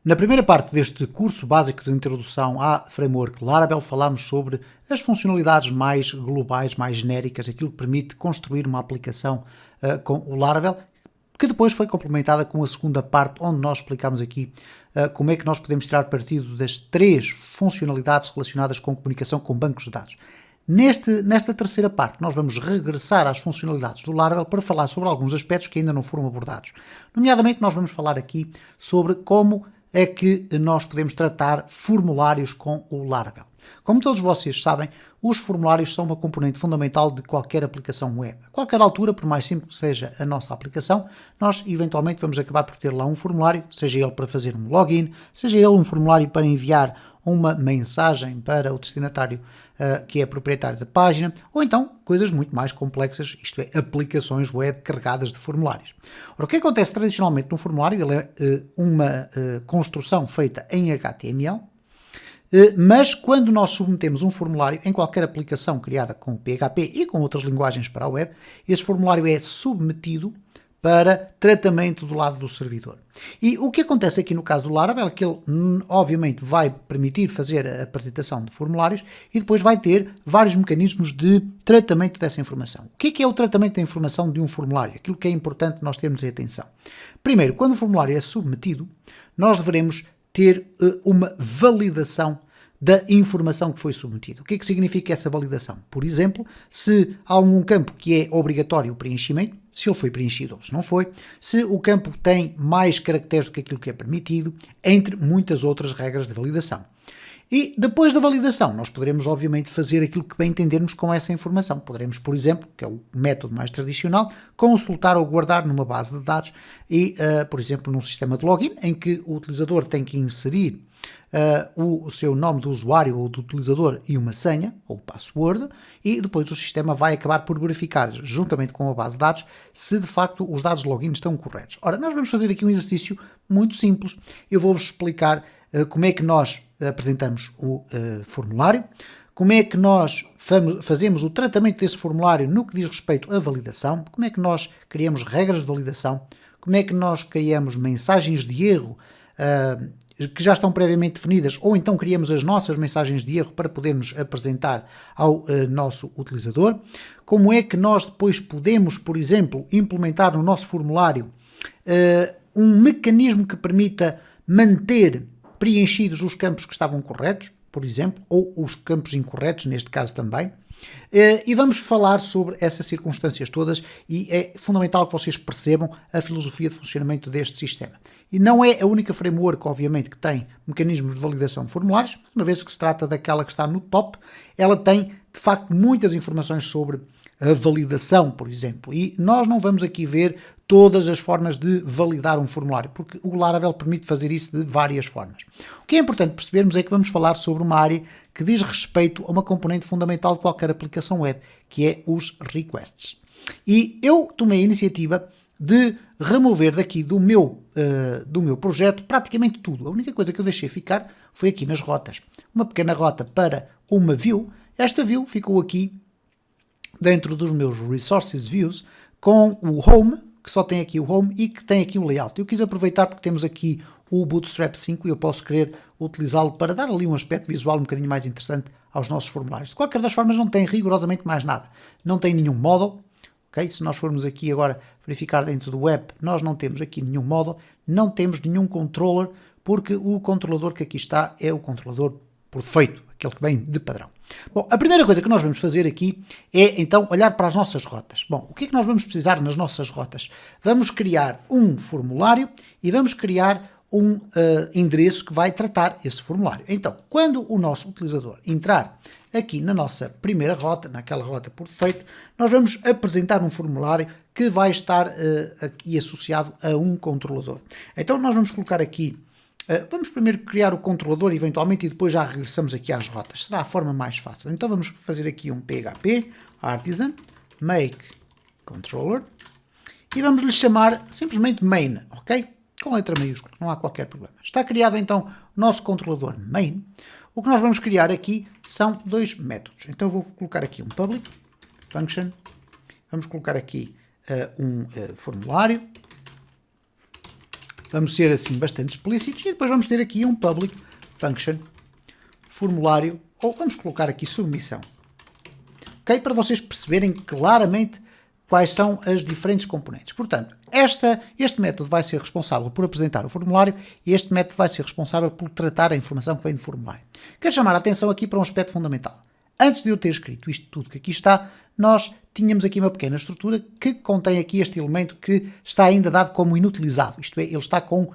Na primeira parte deste curso básico de introdução à Framework Laravel, falámos sobre as funcionalidades mais globais, mais genéricas, aquilo que permite construir uma aplicação com o Laravel, que depois foi complementada com a segunda parte, onde nós explicámos aqui como é que nós podemos tirar partido das 3 funcionalidades relacionadas com comunicação com bancos de dados. Nesta terceira parte, nós vamos regressar às funcionalidades do Laravel para falar sobre alguns aspectos que ainda não foram abordados. Nomeadamente, nós vamos falar aqui sobre como é que nós podemos tratar formulários com o Laravel. Como todos vocês sabem, os formulários são uma componente fundamental de qualquer aplicação web. A qualquer altura, por mais simples que seja a nossa aplicação, nós eventualmente vamos acabar por ter lá um formulário, seja ele para fazer um login, seja ele um formulário para enviar uma mensagem para o destinatário que é proprietário da página, ou então coisas muito mais complexas, isto é, aplicações web carregadas de formulários. Ora, o que acontece tradicionalmente no formulário? Ele é uma construção feita em HTML, mas quando nós submetemos um formulário em qualquer aplicação criada com PHP e com outras linguagens para a web, esse formulário é submetido para tratamento do lado do servidor. E o que acontece aqui no caso do Laravel é que ele, obviamente, vai permitir fazer a apresentação de formulários e depois vai ter vários mecanismos de tratamento dessa informação. O que é o tratamento da informação de um formulário? Aquilo que é importante nós termos em atenção. Primeiro, quando o formulário é submetido, nós devemos ter uma validação da informação que foi submetida. O que é que significa essa validação? Por exemplo, se há um campo que é obrigatório o preenchimento, se ele foi preenchido ou se não foi, se o campo tem mais caracteres do que aquilo que é permitido, entre muitas outras regras de validação. E depois da validação, nós poderemos obviamente fazer aquilo que bem entendermos com essa informação. Poderemos, por exemplo, que é o método mais tradicional, consultar ou guardar numa base de dados e, por exemplo, num sistema de login, em que o utilizador tem que inserir o seu nome do usuário ou do utilizador e uma senha, ou password, e depois o sistema vai acabar por verificar, juntamente com a base de dados, se de facto os dados de login estão corretos. Ora, nós vamos fazer aqui um exercício muito simples. Eu vou-vos explicar como é que nós apresentamos o formulário, como é que nós fazemos o tratamento desse formulário no que diz respeito à validação, como é que nós criamos regras de validação, como é que nós criamos mensagens de erro que já estão previamente definidas, ou então criamos as nossas mensagens de erro para podermos apresentar ao nosso utilizador, como é que nós depois podemos, por exemplo, implementar no nosso formulário um mecanismo que permita manter preenchidos os campos que estavam corretos, por exemplo, ou os campos incorretos, neste caso também. E vamos falar sobre essas circunstâncias todas e é fundamental que vocês percebam a filosofia de funcionamento deste sistema. E não é a única framework, obviamente, que tem mecanismos de validação de formulários, mas uma vez que se trata daquela que está no top, ela tem, de facto, muitas informações sobre a validação, por exemplo. E nós não vamos aqui ver todas as formas de validar um formulário, porque o Laravel permite fazer isso de várias formas. O que é importante percebermos é que vamos falar sobre uma área que diz respeito a uma componente fundamental de qualquer aplicação web, que é os requests. E eu tomei a iniciativa de remover daqui do meu projeto praticamente tudo. A única coisa que eu deixei ficar foi aqui nas rotas. Uma pequena rota para uma view. Esta view ficou aqui dentro dos meus Resources Views com o Home, que só tem aqui o Home e que tem aqui o Layout. Eu quis aproveitar porque temos aqui o Bootstrap 5 e eu posso querer utilizá-lo para dar ali um aspecto visual um bocadinho mais interessante aos nossos formulários. De qualquer das formas, não tem rigorosamente mais nada. Não tem nenhum model. Okay? Se nós formos aqui agora verificar dentro do app, nós não temos aqui nenhum model, não temos nenhum controller, porque o controlador que aqui está é o controlador por defeito, aquele que vem de padrão. Bom, a primeira coisa que nós vamos fazer aqui é então olhar para as nossas rotas. Bom, o que é que nós vamos precisar nas nossas rotas? Vamos criar um formulário e vamos criar um endereço que vai tratar esse formulário. Então, quando o nosso utilizador entrar aqui na nossa primeira rota, naquela rota por defeito, nós vamos apresentar um formulário que vai estar aqui associado a um controlador. Então, nós vamos colocar aqui, vamos primeiro criar o controlador eventualmente e depois já regressamos aqui às rotas. Será a forma mais fácil. Então, vamos fazer aqui um PHP artisan make controller e vamos lhe chamar simplesmente main, ok? Com letra maiúscula, não há qualquer problema. Está criado então o nosso controlador main. O que nós vamos criar aqui são dois métodos. Então eu vou colocar aqui um public function, vamos colocar aqui um formulário Vamos ser assim bastante explícitos e depois vamos ter aqui um public function formulário, ou vamos colocar aqui submissão. Ok? Para vocês perceberem claramente quais são as diferentes componentes. Portanto, este método vai ser responsável por apresentar o formulário e este método vai ser responsável por tratar a informação que vem do formulário. Quero chamar a atenção aqui para um aspecto fundamental. Antes de eu ter escrito isto tudo que aqui está, nós tínhamos aqui uma pequena estrutura que contém aqui este elemento que está ainda dado como inutilizado. Isto é, ele está com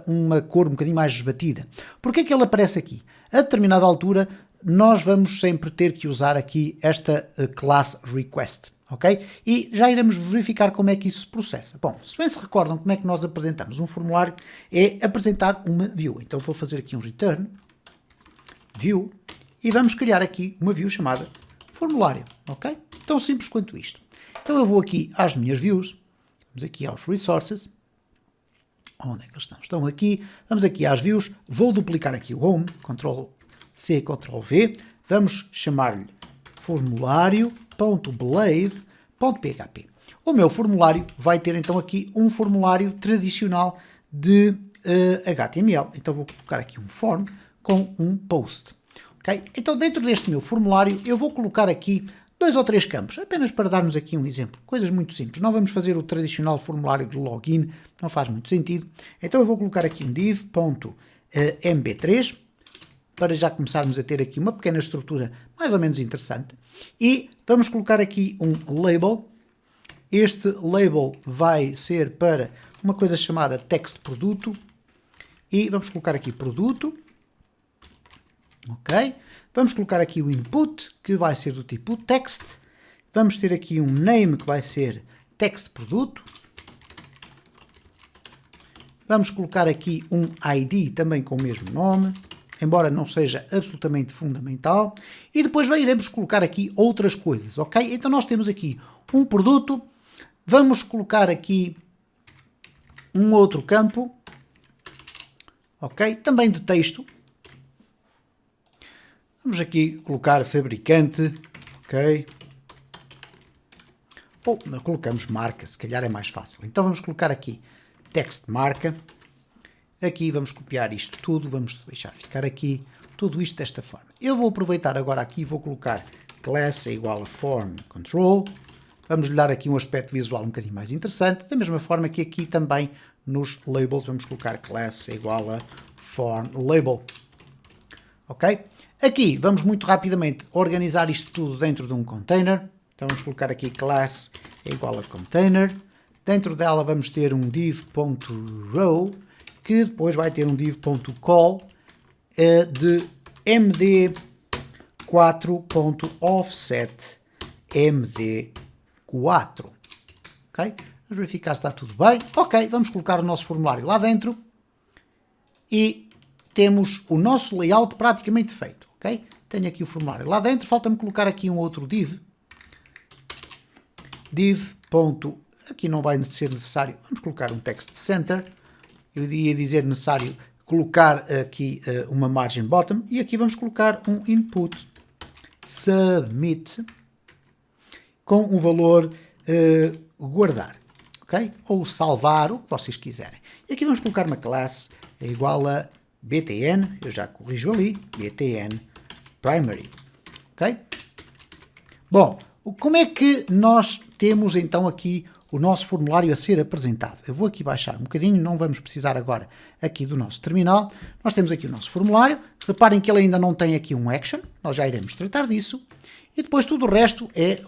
uma cor um bocadinho mais esbatida. Porquê é que ele aparece aqui? A determinada altura, nós vamos sempre ter que usar aqui esta class request. Ok? E já iremos verificar como é que isso se processa. Bom, se bem se recordam como é que nós apresentamos um formulário, é apresentar uma view. Então vou fazer aqui um return, view, e vamos criar aqui uma view chamada formulário. Ok? Tão simples quanto isto. Então eu vou aqui às minhas views, vamos aqui aos resources, onde é que eles estão? Estão aqui, vamos aqui às views, vou duplicar aqui o home, Ctrl+C, Ctrl+V, vamos chamar-lhe formulário.blade.php. O meu formulário vai ter então aqui um formulário tradicional de HTML. Então vou colocar aqui um form com um post. Okay? Então dentro deste meu formulário eu vou colocar aqui 2 ou 3 campos, apenas para darmos aqui um exemplo. Coisas muito simples. Não vamos fazer o tradicional formulário de login, não faz muito sentido. Então eu vou colocar aqui um div.mb3 para já começarmos a ter aqui uma pequena estrutura mais ou menos interessante. E vamos colocar aqui um label. Este label vai ser para uma coisa chamada text produto. E vamos colocar aqui produto. Ok. Vamos colocar aqui o input, que vai ser do tipo text. Vamos ter aqui um name, que vai ser text produto. Vamos colocar aqui um ID, também com o mesmo nome, embora não seja absolutamente fundamental. E depois iremos colocar aqui outras coisas, ok? Então nós temos aqui um produto. Vamos colocar aqui um outro campo, ok? Também de texto. Vamos aqui colocar fabricante, ok? Ou colocamos marca, se calhar é mais fácil. Então vamos colocar aqui text marca. Aqui vamos copiar isto tudo, vamos deixar ficar aqui tudo isto desta forma. Eu vou aproveitar agora aqui, vou colocar class é igual a form control. Vamos lhe dar aqui um aspecto visual um bocadinho mais interessante. Da mesma forma que aqui também nos labels vamos colocar class é igual a form label. Ok? Aqui vamos muito rapidamente organizar isto tudo dentro de um container. Então vamos colocar aqui class é igual a container. Dentro dela vamos ter um div.row, que depois vai ter um div.call de md4.offset md4. Ok? Vamos verificar se está tudo bem. Ok, vamos colocar o nosso formulário lá dentro e temos o nosso layout praticamente feito. Ok? Tenho aqui o formulário lá dentro, falta-me colocar aqui um outro div. Aqui não vai ser necessário, vamos colocar um text center. Eu ia dizer necessário colocar aqui uma margin bottom e aqui vamos colocar um input submit com o valor guardar, ok? Ou salvar, o que vocês quiserem. E aqui vamos colocar uma classe igual a btn, eu já corrijo ali, btn primary, ok? Bom, como é que nós temos então aqui o nosso formulário a ser apresentado? Eu vou aqui baixar um bocadinho, não vamos precisar agora aqui do nosso terminal. Nós temos aqui o nosso formulário. Reparem que ele ainda não tem aqui um action, nós já iremos tratar disso. E depois tudo o resto é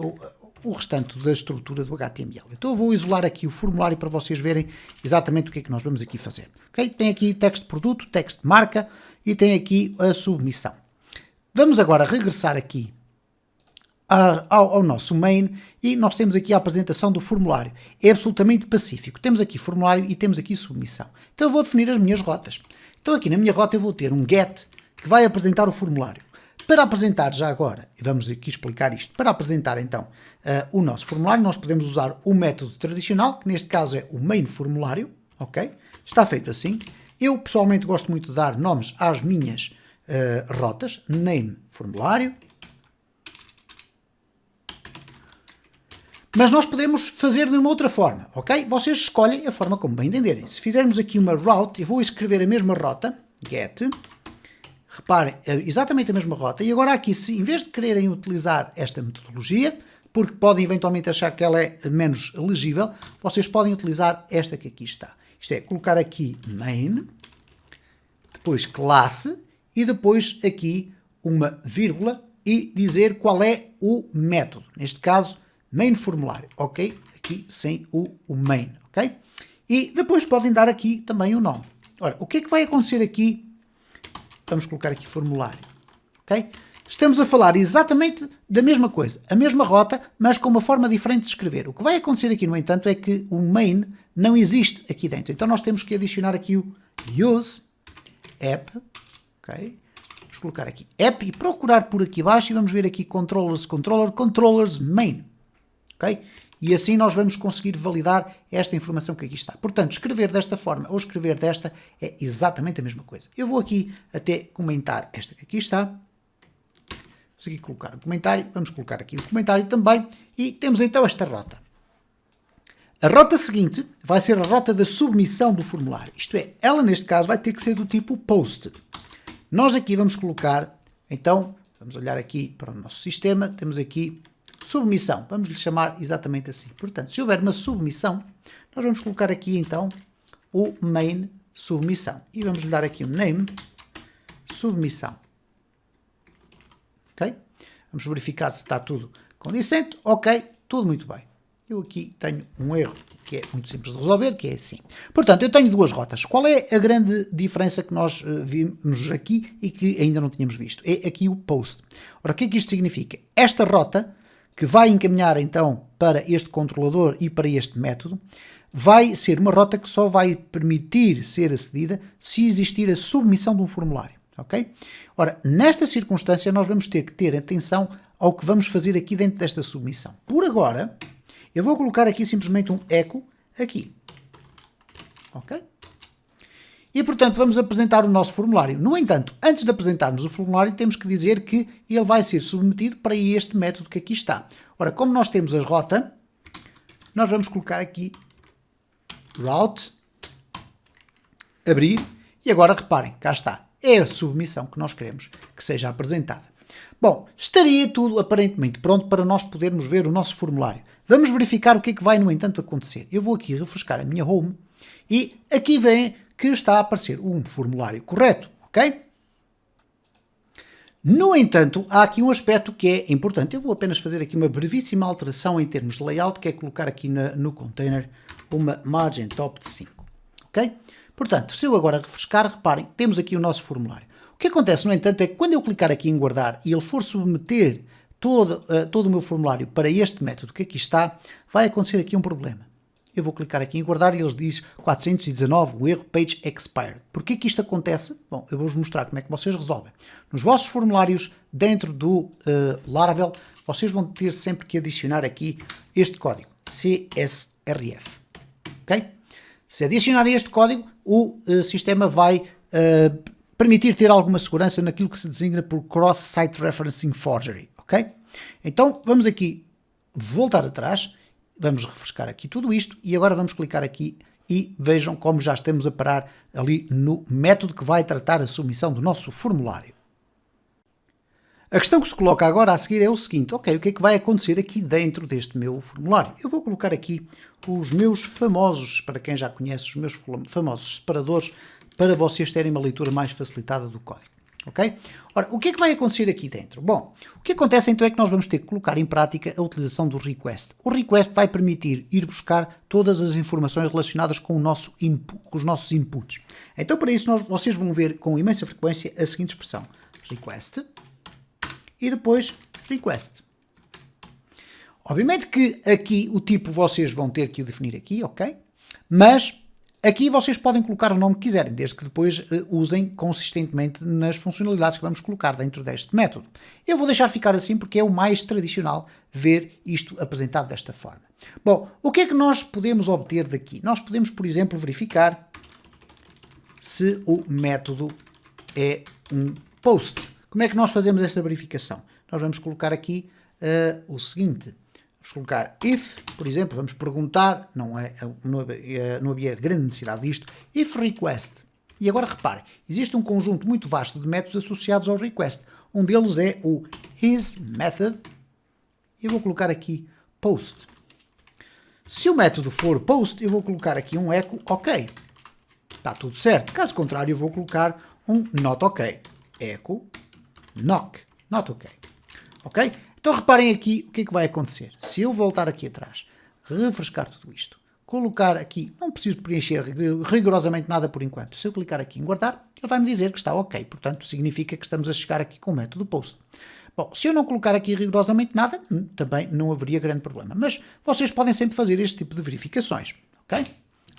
o restante da estrutura do HTML. Então eu vou isolar aqui o formulário para vocês verem exatamente o que é que nós vamos aqui fazer. Okay? Tem aqui text produto, text marca e tem aqui a submissão. Vamos agora regressar aqui ao nosso main e nós temos aqui a apresentação do formulário. É absolutamente pacífico. Temos aqui formulário e temos aqui submissão. Então eu vou definir as minhas rotas. Então aqui na minha rota eu vou ter um get que vai apresentar o formulário. Para apresentar já agora, e vamos aqui explicar isto, para apresentar então o nosso formulário, nós podemos usar o método tradicional, que neste caso é o main formulário, ok? Está feito assim. Eu pessoalmente gosto muito de dar nomes às minhas rotas, name formulário. Mas nós podemos fazer de uma outra forma, ok? Vocês escolhem a forma como bem entenderem. Se fizermos aqui uma route, eu vou escrever a mesma rota, get, reparem, exatamente a mesma rota, e agora aqui, se em vez de quererem utilizar esta metodologia, porque podem eventualmente achar que ela é menos legível, vocês podem utilizar esta que aqui está. Isto é, colocar aqui main, depois classe, e depois aqui uma vírgula, e dizer qual é o método. Neste caso, main formulário, ok? Aqui sem o main, ok? E depois podem dar aqui também o nome. Ora, o que é que vai acontecer aqui? Vamos colocar aqui formulário, ok? Estamos a falar exatamente da mesma coisa, a mesma rota, mas com uma forma diferente de escrever. O que vai acontecer aqui, no entanto, é que o main não existe aqui dentro. Então nós temos que adicionar aqui o use app, ok? Vamos colocar aqui app e procurar por aqui abaixo e vamos ver aqui controllers, controllers main, ok? E assim nós vamos conseguir validar esta informação que aqui está. Portanto, escrever desta forma ou escrever desta é exatamente a mesma coisa. Eu vou aqui até comentar esta que aqui está. Vamos aqui colocar um comentário. Vamos colocar aqui um comentário também. E temos então esta rota. A rota seguinte vai ser a rota da submissão do formulário. Isto é, ela neste caso vai ter que ser do tipo post. Nós aqui vamos colocar, então, vamos olhar aqui para o nosso sistema. Temos aqui submissão, vamos lhe chamar exatamente assim. Portanto, se houver uma submissão, nós vamos colocar aqui então o main submissão e vamos lhe dar aqui um name submissão. Ok? Vamos verificar se está tudo condizente. Ok, tudo muito bem. Eu aqui tenho um erro que é muito simples de resolver, que é assim. Portanto, eu tenho duas rotas. Qual é a grande diferença que nós vimos aqui e que ainda não tínhamos visto? É aqui o post. Ora, o que é que isto significa? Esta rota que vai encaminhar então para este controlador e para este método, vai ser uma rota que só vai permitir ser acedida se existir a submissão de um formulário, ok? Ora, nesta circunstância nós vamos ter que ter atenção ao que vamos fazer aqui dentro desta submissão. Por agora, eu vou colocar aqui simplesmente um echo aqui, ok? E, portanto, vamos apresentar o nosso formulário. No entanto, antes de apresentarmos o formulário, temos que dizer que ele vai ser submetido para este método que aqui está. Ora, como nós temos a rota, nós vamos colocar aqui route, abrir, e agora reparem, cá está. É a submissão que nós queremos que seja apresentada. Bom, estaria tudo aparentemente pronto para nós podermos ver o nosso formulário. Vamos verificar o que é que vai, no entanto, acontecer. Eu vou aqui refrescar a minha home e aqui vem que está a aparecer um formulário correto, ok? No entanto, há aqui um aspecto que é importante. Eu vou apenas fazer aqui uma brevíssima alteração em termos de layout, que é colocar aqui no container uma margin top de 5, ok? Portanto, se eu agora refrescar, reparem, temos aqui o nosso formulário. O que acontece, no entanto, é que quando eu clicar aqui em guardar e ele for submeter todo o meu formulário para este método que aqui está, vai acontecer aqui um problema. Eu vou clicar aqui em guardar e eles diz 419, o erro page expired. Porquê que isto acontece? Bom, eu vou-vos mostrar como é que vocês resolvem. Nos vossos formulários, dentro do Laravel, vocês vão ter sempre que adicionar aqui este código, CSRF. Ok? Se adicionarem este código, o sistema vai permitir ter alguma segurança naquilo que se designa por Cross-Site Referencing Forgery. Ok? Então, vamos aqui voltar atrás. Vamos refrescar aqui tudo isto e agora vamos clicar aqui e vejam como já estamos a parar ali no método que vai tratar a submissão do nosso formulário. A questão que se coloca agora a seguir é o seguinte, ok, o que é que vai acontecer aqui dentro deste meu formulário? Eu vou colocar aqui os meus famosos, para quem já conhece, os meus famosos separadores, para vocês terem uma leitura mais facilitada do código. Ok? Ora, o que é que vai acontecer aqui dentro? Bom, o que acontece então é que nós vamos ter que colocar em prática a utilização do request. O request vai permitir ir buscar todas as informações relacionadas com, com os nossos inputs. Então, para isso, vocês vão ver com imensa frequência a seguinte expressão. Request e depois request. Obviamente que aqui o tipo vocês vão ter que o definir aqui, ok? Mas aqui vocês podem colocar o nome que quiserem, desde que depois usem consistentemente nas funcionalidades que vamos colocar dentro deste método. Eu vou deixar ficar assim porque é o mais tradicional ver isto apresentado desta forma. Bom, o que é que nós podemos obter daqui? Nós podemos, por exemplo, verificar se o método é um post. Como é que nós fazemos esta verificação? Nós vamos colocar aqui o seguinte. Vamos colocar if, por exemplo, vamos perguntar, não havia grande necessidade disto, if request. E agora reparem, existe um conjunto muito vasto de métodos associados ao request. Um deles é o isMethod. Eu vou colocar aqui post. Se o método for post, eu vou colocar aqui um echo ok. Está tudo certo. Caso contrário, eu vou colocar um not ok. Echo not ok. Ok? Então reparem aqui o que é que vai acontecer. Se eu voltar aqui atrás, refrescar tudo isto, colocar aqui, não preciso preencher rigorosamente nada por enquanto. Se eu clicar aqui em guardar, ele vai me dizer que está ok. Portanto, significa que estamos a chegar aqui com o método post. Bom, se eu não colocar aqui rigorosamente nada, também não haveria grande problema. Mas vocês podem sempre fazer este tipo de verificações. Ok?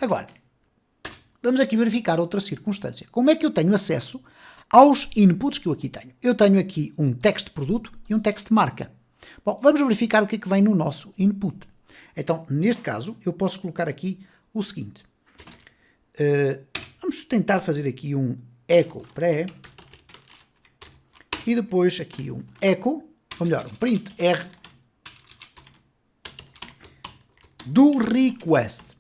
Agora, vamos aqui verificar outra circunstância. Como é que eu tenho acesso aos inputs que eu aqui tenho? Eu tenho aqui um text produto e um text marca. Bom, vamos verificar o que é que vem no nosso input. Então, neste caso, eu posso colocar aqui o seguinte. Vamos tentar fazer aqui um echo pré e depois aqui um echo, ou melhor, um print R do request.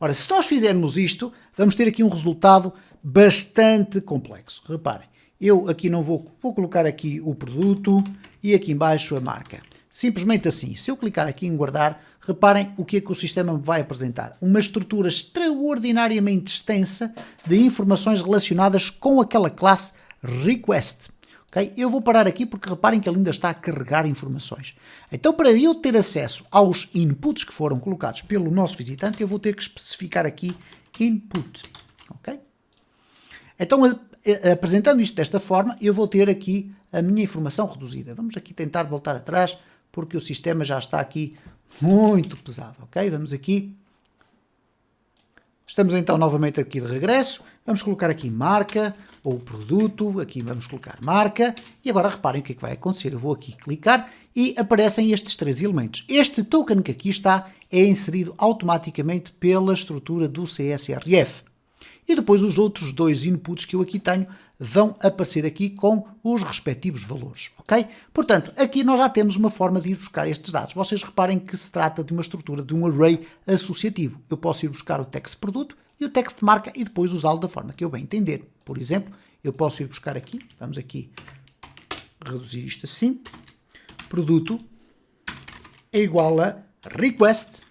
Ora, se nós fizermos isto, vamos ter aqui um resultado bastante complexo. Reparem, eu aqui não vou colocar aqui o produto e aqui embaixo a marca. Simplesmente assim, se eu clicar aqui em guardar, reparem o que é que o sistema me vai apresentar. Uma estrutura extraordinariamente extensa de informações relacionadas com aquela classe request. Okay? Eu vou parar aqui porque reparem que ele ainda está a carregar informações. Então, para eu ter acesso aos inputs que foram colocados pelo nosso visitante, eu vou ter que especificar aqui input. Okay? Então, apresentando isto desta forma, eu vou ter aqui a minha informação reduzida. Vamos aqui tentar voltar atrás, porque o sistema já está aqui muito pesado. Ok? Vamos aqui. Estamos então novamente aqui de regresso. Vamos colocar aqui marca ou produto. Aqui vamos colocar marca. E agora reparem o que é que vai acontecer. Eu vou aqui clicar e aparecem estes três elementos. Este token que aqui está é inserido automaticamente pela estrutura do CSRF. E depois os outros dois inputs que eu aqui tenho vão aparecer aqui com os respectivos valores, ok? Portanto, aqui nós já temos uma forma de ir buscar estes dados. Vocês reparem que se trata de uma estrutura de um array associativo. Eu posso ir buscar o text produto e o text marca e depois usá-lo da forma que eu bem entender. Por exemplo, eu posso ir buscar aqui, vamos aqui reduzir isto assim, produto é igual a request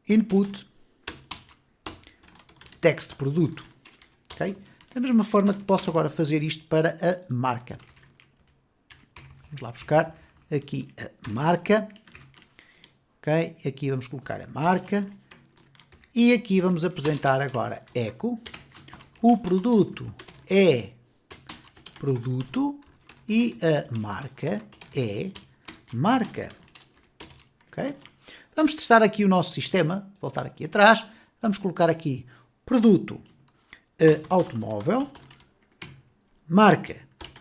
input text produto, ok? Da mesma forma que posso agora fazer isto para a marca. Vamos lá buscar aqui a marca, ok? Aqui vamos colocar a marca e aqui vamos apresentar agora echo. O produto é produto e a marca é marca, ok? Vamos testar aqui o nosso sistema, voltar aqui atrás, vamos colocar aqui produto automóvel, marca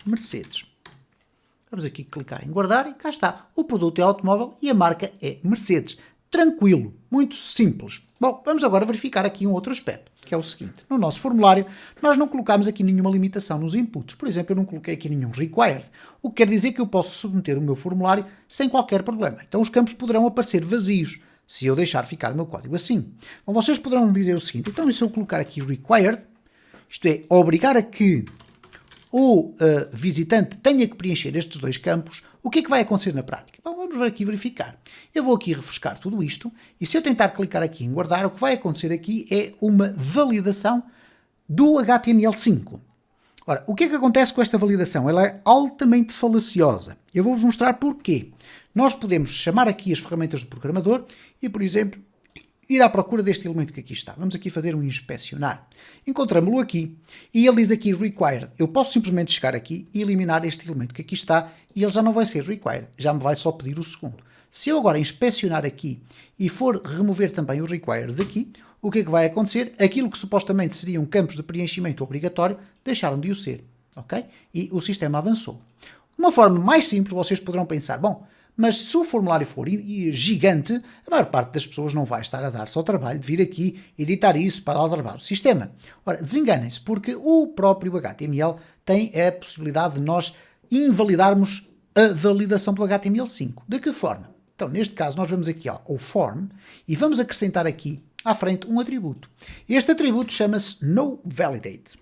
Mercedes. Vamos aqui clicar em guardar e cá está. O produto é automóvel e a marca é Mercedes. Tranquilo, muito simples. Bom, vamos agora verificar aqui um outro aspecto, que é o seguinte. No nosso formulário, nós não colocamos aqui nenhuma limitação nos inputs. Por exemplo, eu não coloquei aqui nenhum required, o que quer dizer que eu posso submeter o meu formulário sem qualquer problema. Então os campos poderão aparecer vazios, se eu deixar ficar o meu código assim. Bom, vocês poderão dizer o seguinte, então e se eu colocar aqui required, isto é, obrigar a que o visitante tenha que preencher estes dois campos, o que é que vai acontecer na prática? Bom, vamos aqui verificar. Eu vou aqui refrescar tudo isto e se eu tentar clicar aqui em guardar, o que vai acontecer aqui é uma validação do HTML5. Ora, o que é que acontece com esta validação? Ela é altamente falaciosa. Eu vou-vos mostrar porquê. Nós podemos chamar aqui as ferramentas do programador e, por exemplo, ir à procura deste elemento que aqui está. Vamos aqui fazer um inspecionar. Encontramos-lo aqui e ele diz aqui required. Eu posso simplesmente chegar aqui e eliminar este elemento que aqui está e ele já não vai ser required, já me vai só pedir o segundo. Se eu agora inspecionar aqui e for remover também o required daqui, o que é que vai acontecer? Aquilo que supostamente seriam campos de preenchimento obrigatório deixaram de o ser, ok? E o sistema avançou. De uma forma mais simples, vocês poderão pensar, bom, mas se o formulário for gigante, a maior parte das pessoas não vai estar a dar-se ao trabalho de vir aqui editar isso para aldrabar o sistema. Ora, desenganem-se, porque o próprio HTML tem a possibilidade de nós invalidarmos a validação do HTML5. De que forma? Então, neste caso, nós vamos aqui ao form e vamos acrescentar aqui à frente um atributo. Este atributo chama-se noValidate.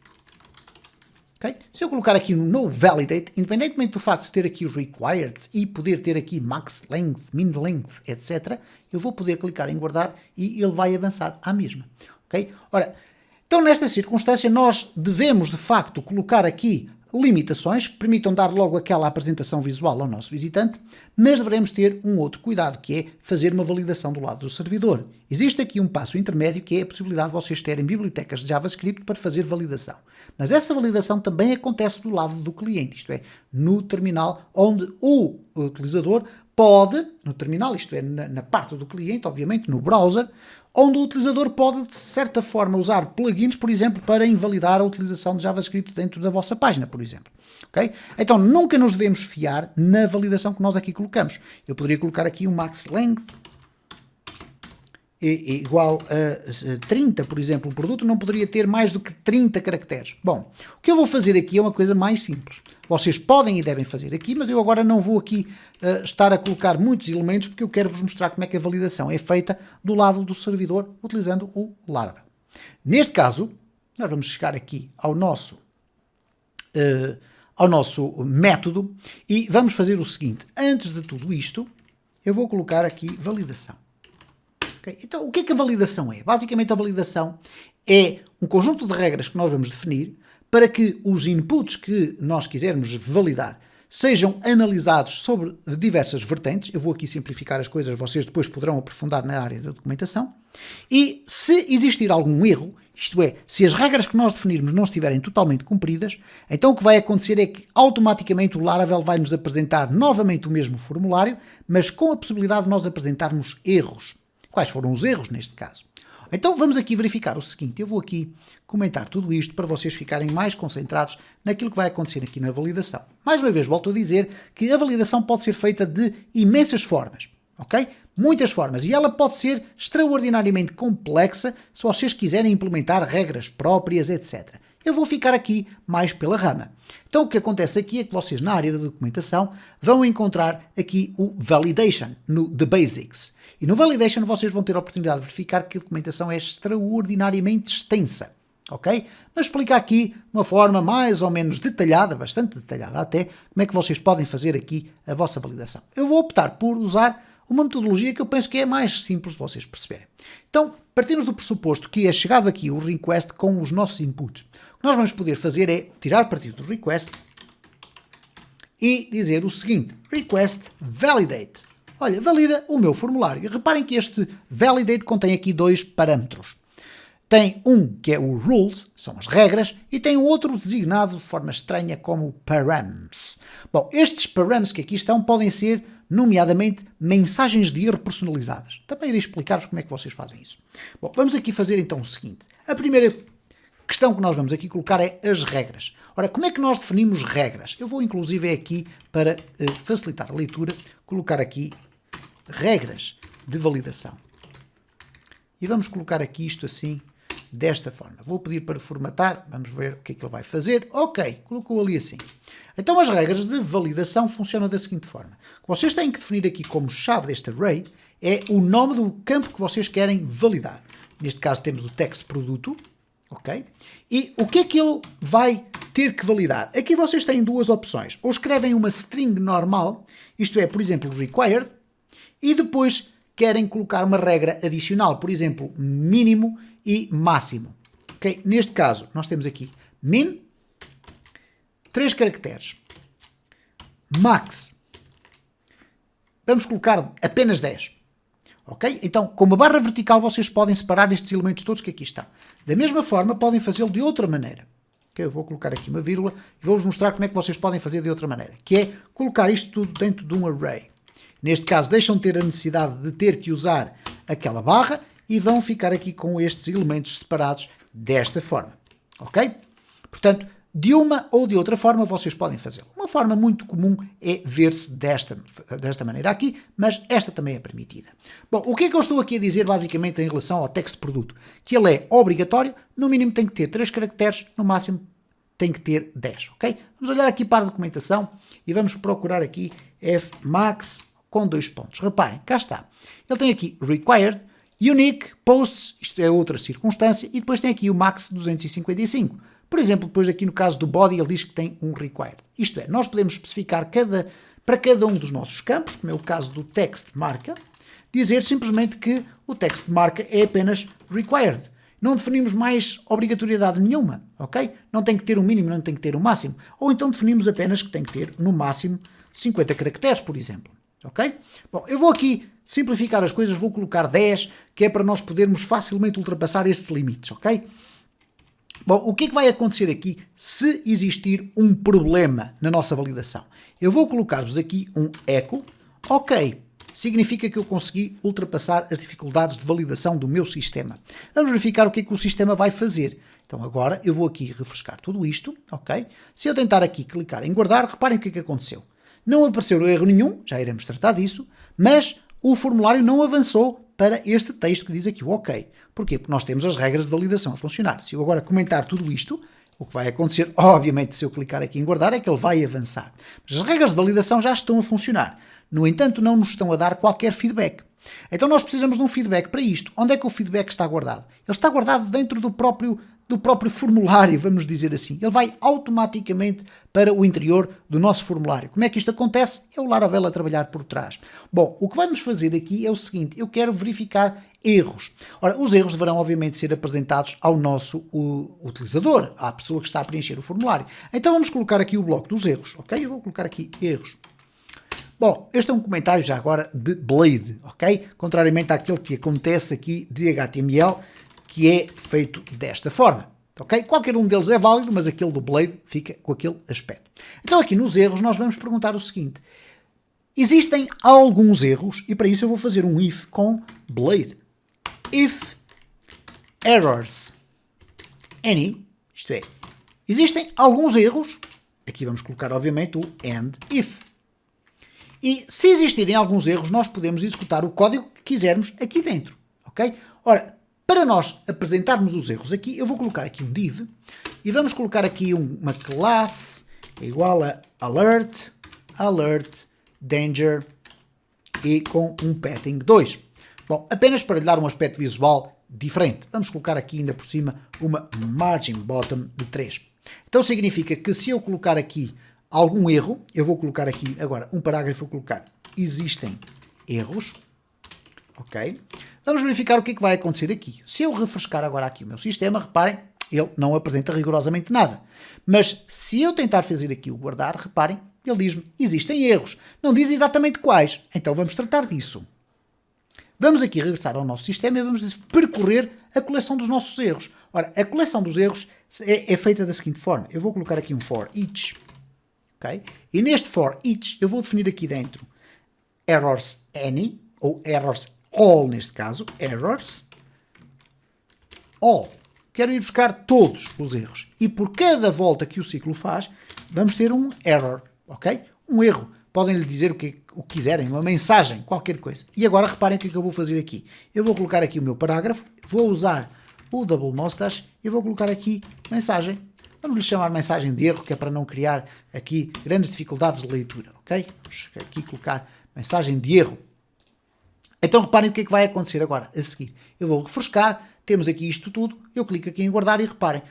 Okay? Se eu colocar aqui no noValidate, independentemente do facto de ter aqui o required e poder ter aqui max length, min length, etc., eu vou poder clicar em guardar e ele vai avançar à mesma. Okay? Ora, então nesta circunstância nós devemos de facto colocar aqui limitações que permitam dar logo aquela apresentação visual ao nosso visitante, mas devemos ter um outro cuidado, que é fazer uma validação do lado do servidor. Existe aqui um passo intermédio, que é a possibilidade de vocês terem bibliotecas de JavaScript para fazer validação. Mas essa validação também acontece do lado do cliente, isto é, no terminal, onde o utilizador pode, no terminal, isto é, na parte do cliente, obviamente, no browser, onde o utilizador pode, de certa forma, usar plugins, por exemplo, para invalidar a utilização de JavaScript dentro da vossa página, por exemplo. Okay? Então, nunca nos devemos fiar na validação que nós aqui colocamos. Eu poderia colocar aqui um max length igual a 30, por exemplo. O produto não poderia ter mais do que 30 caracteres. Bom, o que eu vou fazer aqui é uma coisa mais simples. Vocês podem e devem fazer aqui, mas eu agora não vou aqui estar a colocar muitos elementos, porque eu quero vos mostrar como é que a validação é feita do lado do servidor, utilizando o Laravel. Neste caso, nós vamos chegar aqui ao nosso método e vamos fazer o seguinte. Antes de tudo isto, eu vou colocar aqui validação. Okay? Então, o que é que a validação é? Basicamente, a validação é um conjunto de regras que nós vamos definir para que os inputs que nós quisermos validar sejam analisados sobre diversas vertentes. Eu vou aqui simplificar as coisas, vocês depois poderão aprofundar na área da documentação. E se existir algum erro, isto é, se as regras que nós definirmos não estiverem totalmente cumpridas, então o que vai acontecer é que automaticamente o Laravel vai nos apresentar novamente o mesmo formulário, mas com a possibilidade de nós apresentarmos erros. Quais foram os erros neste caso? Então vamos aqui verificar o seguinte, eu vou aqui comentar tudo isto para vocês ficarem mais concentrados naquilo que vai acontecer aqui na validação. Mais uma vez volto a dizer que a validação pode ser feita de imensas formas, ok? Muitas formas, e ela pode ser extraordinariamente complexa se vocês quiserem implementar regras próprias, etc. Eu vou ficar aqui mais pela rama. Então o que acontece aqui é que vocês na área da documentação vão encontrar aqui o Validation, no The Basics. E no Validation vocês vão ter a oportunidade de verificar que a documentação é extraordinariamente extensa, ok? Mas explica aqui de uma forma mais ou menos detalhada, bastante detalhada até, como é que vocês podem fazer aqui a vossa validação. Eu vou optar por usar uma metodologia que eu penso que é mais simples de vocês perceberem. Então, partimos do pressuposto que é chegado aqui o request com os nossos inputs. O que nós vamos poder fazer é tirar partido do request e dizer o seguinte, request validate. Olha, valida o meu formulário. E reparem que este validate contém aqui dois parâmetros. Tem um que é o rules, são as regras, e tem outro designado de forma estranha como params. Bom, estes params que aqui estão podem ser, nomeadamente, mensagens de erro personalizadas. Também irei explicar-vos como é que vocês fazem isso. Bom, vamos aqui fazer então o seguinte. A primeira questão que nós vamos aqui colocar é as regras. Ora, como é que nós definimos regras? Eu vou inclusive aqui, para facilitar a leitura, colocar aqui regras de validação. E vamos colocar aqui isto assim, desta forma. Vou pedir para formatar, vamos ver o que é que ele vai fazer. Ok, colocou ali assim. Então as regras de validação funcionam da seguinte forma. O que vocês têm que definir aqui como chave deste array é o nome do campo que vocês querem validar. Neste caso temos o text produto, ok? E o que é que ele vai ter que validar? Aqui vocês têm duas opções. Ou escrevem uma string normal, isto é, por exemplo, required, e depois querem colocar uma regra adicional, por exemplo, mínimo e máximo. Okay? Neste caso, nós temos aqui min, 3 caracteres, max, vamos colocar apenas 10. Ok? Então, com uma barra vertical, vocês podem separar estes elementos todos que aqui estão. Da mesma forma, podem fazê-lo de outra maneira. Okay? Eu vou colocar aqui uma vírgula e vou-vos mostrar como é que vocês podem fazer de outra maneira, que é colocar isto tudo dentro de um array. Neste caso, deixam de ter a necessidade de ter que usar aquela barra e vão ficar aqui com estes elementos separados desta forma. Ok? Portanto, de uma ou de outra forma vocês podem fazê-lo. Uma forma muito comum é ver-se desta maneira aqui, mas esta também é permitida. Bom, o que é que eu estou aqui a dizer basicamente em relação ao text produto? Que ele é obrigatório, no mínimo tem que ter 3 caracteres, no máximo tem que ter 10, ok? Vamos olhar aqui para a documentação e vamos procurar aqui fmax, com 2 pontos. Reparem, cá está. Ele tem aqui required, unique, posts, isto é outra circunstância, e depois tem aqui o max 255. Por exemplo, depois aqui no caso do body ele diz que tem um required. Isto é, nós podemos especificar para cada um dos nossos campos, como é o caso do text marca, dizer simplesmente que o text marca é apenas required. Não definimos mais obrigatoriedade nenhuma, ok? Não tem que ter um mínimo, não tem que ter um máximo. Ou então definimos apenas que tem que ter, no máximo, 50 caracteres, por exemplo, ok? Bom, eu vou aqui simplificar as coisas, vou colocar 10, que é para nós podermos facilmente ultrapassar estes limites, ok? Bom, o que é que vai acontecer aqui se existir um problema na nossa validação? Eu vou colocar-vos aqui um echo, ok, significa que eu consegui ultrapassar as dificuldades de validação do meu sistema. Vamos verificar o que é que o sistema vai fazer. Então agora eu vou aqui refrescar tudo isto, ok? Se eu tentar aqui clicar em guardar, reparem o que é que aconteceu. Não apareceu erro nenhum, já iremos tratar disso, mas o formulário não avançou para este texto que diz aqui o ok. Porquê? Porque nós temos as regras de validação a funcionar. Se eu agora comentar tudo isto, o que vai acontecer, obviamente, se eu clicar aqui em guardar, é que ele vai avançar. Mas as regras de validação já estão a funcionar. No entanto, não nos estão a dar qualquer feedback. Então nós precisamos de um feedback para isto. Onde é que o feedback está guardado? Ele está guardado dentro do próprio formulário, vamos dizer assim. Ele vai automaticamente para o interior do nosso formulário. Como é que isto acontece? É o Laravel a trabalhar por trás. Bom, o que vamos fazer aqui é o seguinte, eu quero verificar erros. Ora, os erros deverão obviamente ser apresentados ao nosso utilizador, à pessoa que está a preencher o formulário. Então vamos colocar aqui o bloco dos erros, ok? Eu vou colocar aqui erros. Bom, este é um comentário já agora de Blade, ok? Contrariamente àquele que acontece aqui de HTML, que é feito desta forma, ok? Qualquer um deles é válido, mas aquele do Blade fica com aquele aspecto. Então aqui nos erros nós vamos perguntar o seguinte, existem alguns erros, e para isso eu vou fazer um if com Blade. If errors any, isto é, existem alguns erros, aqui vamos colocar obviamente o and if. E se existirem alguns erros, nós podemos executar o código que quisermos aqui dentro, ok? Ora, para nós apresentarmos os erros aqui, eu vou colocar aqui um div e vamos colocar aqui uma classe igual a alert, danger e com um padding 2. Bom, apenas para lhe dar um aspecto visual diferente. Vamos colocar aqui ainda por cima uma margin bottom de 3. Então significa que se eu colocar aqui algum erro, eu vou colocar aqui agora um parágrafo, vou colocar existem erros, ok? Vamos verificar o que é que vai acontecer aqui. Se eu refrescar agora aqui o meu sistema, reparem, ele não apresenta rigorosamente nada. Mas se eu tentar fazer aqui o guardar, reparem, ele diz-me, existem erros. Não diz exatamente quais. Então vamos tratar disso. Vamos aqui regressar ao nosso sistema e vamos percorrer a coleção dos nossos erros. Ora, a coleção dos erros é feita da seguinte forma. Eu vou colocar aqui um for each, ok? E neste for each eu vou definir aqui dentro errors any, ou errors all neste caso, errors all. Quero ir buscar todos os erros. E por cada volta que o ciclo faz, vamos ter um error, ok? Um erro. Podem lhe dizer o que quiserem, uma mensagem, qualquer coisa. E agora reparem o que é que eu vou fazer aqui. Eu vou colocar aqui o meu parágrafo, vou usar o double mustache e vou colocar aqui mensagem. Vamos lhe chamar mensagem de erro, que é para não criar aqui grandes dificuldades de leitura, ok? Vamos aqui colocar mensagem de erro. Então reparem o que é que vai acontecer agora a seguir. Eu vou refrescar, temos aqui isto tudo, eu clico aqui em guardar e reparem,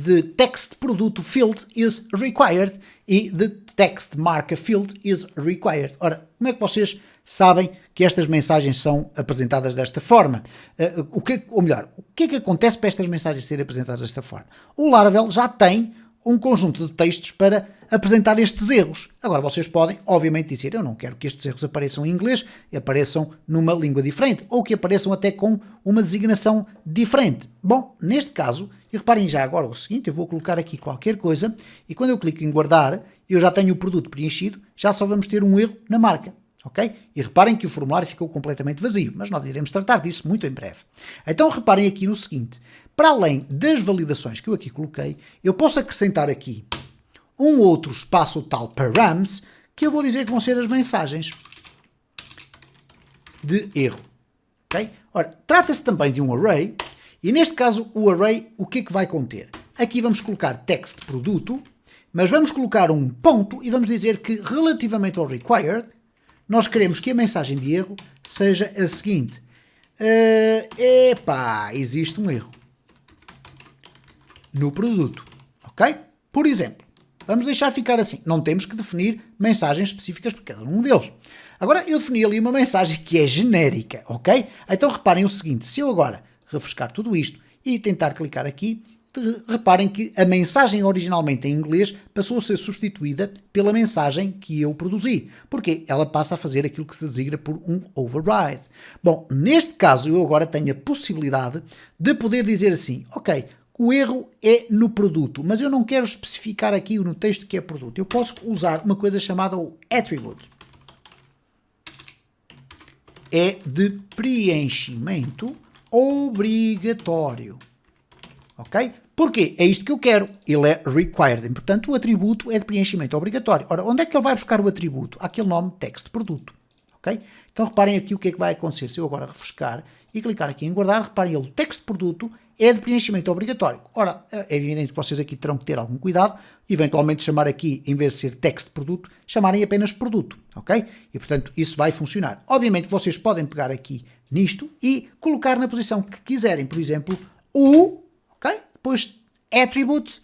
the text produto field is required e the text marca field is required. Ora, como é que vocês sabem que estas mensagens são apresentadas desta forma? O que é que acontece para estas mensagens serem apresentadas desta forma? O Laravel já tem um conjunto de textos para apresentar estes erros. Agora vocês podem, obviamente, dizer eu não quero que estes erros apareçam em inglês e apareçam numa língua diferente, ou que apareçam até com uma designação diferente. Bom, neste caso, e reparem já agora o seguinte, eu vou colocar aqui qualquer coisa, e quando eu clico em guardar, eu já tenho o produto preenchido, já só vamos ter um erro na marca. Ok? E reparem que o formulário ficou completamente vazio, mas nós iremos tratar disso muito em breve. Então reparem aqui no seguinte, para além das validações que eu aqui coloquei, eu posso acrescentar aqui um outro espaço tal params, que eu vou dizer que vão ser as mensagens de erro. Ok? Ora, trata-se também de um array, e neste caso o array o que é que vai conter? Aqui vamos colocar text produto, mas vamos colocar um ponto e vamos dizer que relativamente ao required, nós queremos que a mensagem de erro seja a seguinte. Existe um erro no produto, ok? Por exemplo, vamos deixar ficar assim. Não temos que definir mensagens específicas para cada um deles. Agora, eu defini ali uma mensagem que é genérica, ok? Então, reparem o seguinte. Se eu agora refrescar tudo isto e tentar clicar aqui, reparem que a mensagem originalmente em inglês passou a ser substituída pela mensagem que eu produzi. Porque ela passa a fazer aquilo que se designa por um override. Bom, neste caso, eu agora tenho a possibilidade de poder dizer assim, ok, o erro é no produto, mas eu não quero especificar aqui no texto que é produto. Eu posso usar uma coisa chamada o attribute. É de preenchimento obrigatório. Ok? Porquê? É isto que eu quero. Ele é required. Portanto, o atributo é de preenchimento obrigatório. Ora, onde é que ele vai buscar o atributo? Aquele nome text produto. Ok? Então, reparem aqui o que é que vai acontecer. Se eu agora refrescar e clicar aqui em guardar, reparem, ele, o text produto é de preenchimento obrigatório. Ora, é evidente que vocês aqui terão que ter algum cuidado, eventualmente chamar aqui, em vez de ser text produto, chamarem apenas produto, ok? E, portanto, isso vai funcionar. Obviamente, vocês podem pegar aqui nisto e colocar na posição que quiserem, por exemplo, o, ok? Depois, attribute,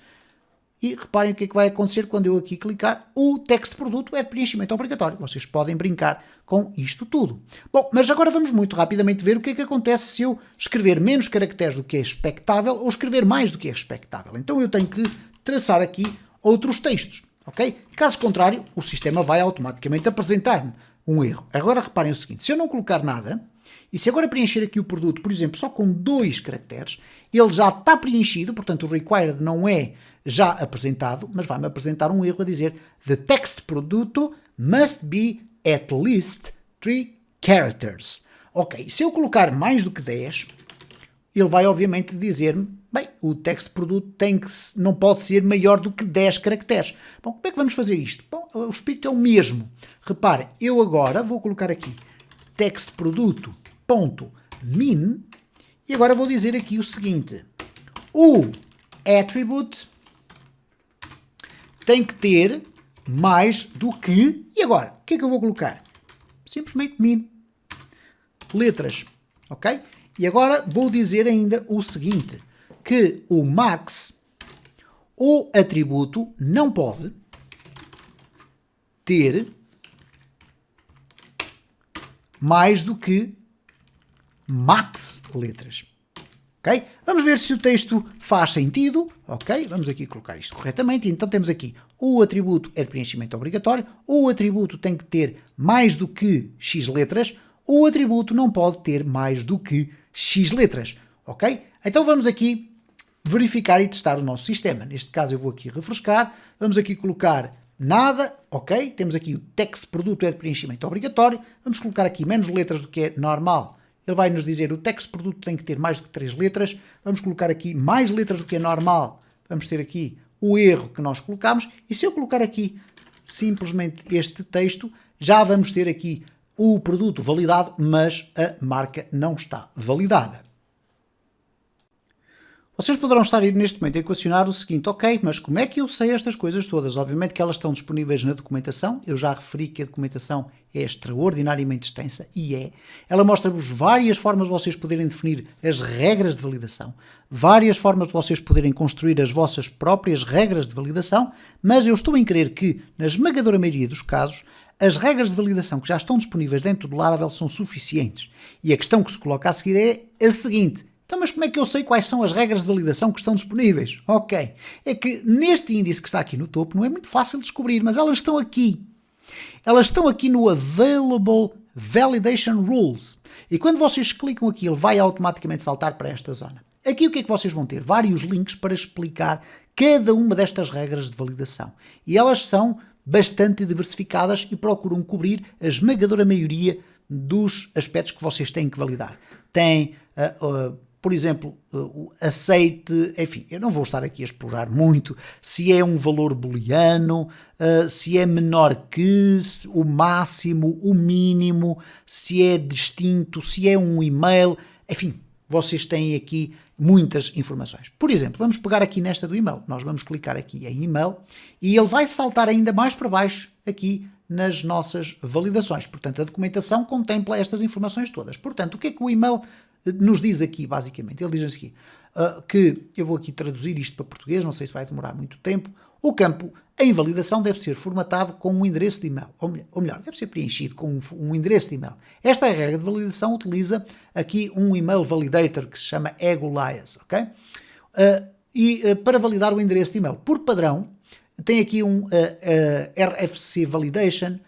e reparem o que é que vai acontecer quando eu aqui clicar. O text produto é de preenchimento obrigatório. Vocês podem brincar com isto tudo. Bom, mas agora vamos muito rapidamente ver o que é que acontece se eu escrever menos caracteres do que é expectável ou escrever mais do que é expectável. Então eu tenho que traçar aqui outros textos, ok? Caso contrário, o sistema vai automaticamente apresentar-me um erro. Agora reparem o seguinte, se eu não colocar nada, e se agora preencher aqui o produto, por exemplo, só com 2 caracteres, ele já está preenchido, portanto o required não é já apresentado, mas vai-me apresentar um erro a dizer the text produto must be at least 3 characters. Ok, se eu colocar mais do que 10, ele vai obviamente dizer-me, bem, o text produto não pode ser maior do que 10 caracteres. Bom, como é que vamos fazer isto? Bom, o espírito é o mesmo. Reparem, eu agora vou colocar aqui text produto ponto min e agora vou dizer aqui o seguinte, o attribute tem que ter mais do que, e agora, o que é que eu vou colocar? Simplesmente min, letras, ok? E agora vou dizer ainda o seguinte, que o max, o atributo, não pode ter mais do que max letras. Ok? Vamos ver se o texto faz sentido. Ok? Vamos aqui colocar isto corretamente. Então temos aqui o atributo é de preenchimento obrigatório. O atributo tem que ter mais do que x letras. O atributo não pode ter mais do que x letras. Ok? Então vamos aqui verificar e testar o nosso sistema. Neste caso eu vou aqui refrescar. Vamos aqui colocar nada. Ok? Temos aqui o text produto é de preenchimento obrigatório. Vamos colocar aqui menos letras do que é normal. Ele vai nos dizer o text produto tem que ter mais do que 3 letras. Vamos colocar aqui mais letras do que é normal. Vamos ter aqui o erro que nós colocamos. E se eu colocar aqui simplesmente este texto, já vamos ter aqui o produto validado, mas a marca não está validada. Vocês poderão estar neste momento a equacionar o seguinte, ok, mas como é que eu sei estas coisas todas? Obviamente que elas estão disponíveis na documentação, eu já referi que a documentação é extraordinariamente extensa, e é. Ela mostra-vos várias formas de vocês poderem definir as regras de validação, várias formas de vocês poderem construir as vossas próprias regras de validação, mas eu estou em crer que, na esmagadora maioria dos casos, as regras de validação que já estão disponíveis dentro do Laravel são suficientes. E a questão que se coloca a seguir é a seguinte: então, mas como é que eu sei quais são as regras de validação que estão disponíveis? Ok, é que neste índice que está aqui no topo não é muito fácil de descobrir, mas elas estão aqui. Elas estão aqui no Available Validation Rules. E quando vocês clicam aqui, ele vai automaticamente saltar para esta zona. Aqui o que é que vocês vão ter? Vários links para explicar cada uma destas regras de validação. E elas são bastante diversificadas e procuram cobrir a esmagadora maioria dos aspectos que vocês têm que validar. Tem, por exemplo, o aceite, enfim, eu não vou estar aqui a explorar muito se é um valor booleano, se é menor que, o máximo, o mínimo, se é distinto, se é um e-mail, enfim, vocês têm aqui muitas informações. Por exemplo, vamos pegar aqui nesta do e-mail, nós vamos clicar aqui em e-mail e ele vai saltar ainda mais para baixo aqui nas nossas validações. Portanto, a documentação contempla estas informações todas. Portanto, o que é que o email nos diz aqui, basicamente? Ele diz aqui que, eu vou aqui traduzir isto para português, não sei se vai demorar muito tempo, o campo em validação deve ser formatado com um endereço de e-mail, ou melhor, deve ser preenchido com um endereço de e-mail. Esta regra de validação utiliza aqui um email validator que se chama Egolias, ok? Para validar o endereço de e-mail, por padrão, tem aqui um RFC Validation,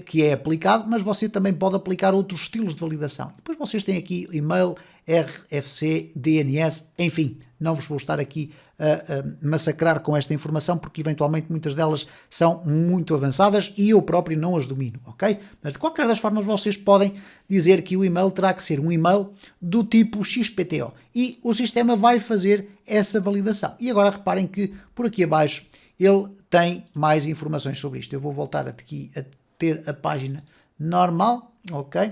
que é aplicado, mas você também pode aplicar outros estilos de validação. Depois vocês têm aqui e-mail, RFC, DNS, enfim, não vos vou estar aqui a massacrar com esta informação, porque eventualmente muitas delas são muito avançadas e eu próprio não as domino, ok? Mas de qualquer das formas vocês podem dizer que o e-mail terá que ser um e-mail do tipo XPTO e o sistema vai fazer essa validação. E agora reparem que por aqui abaixo ele tem mais informações sobre isto. Eu vou voltar aqui a ter a página normal, ok?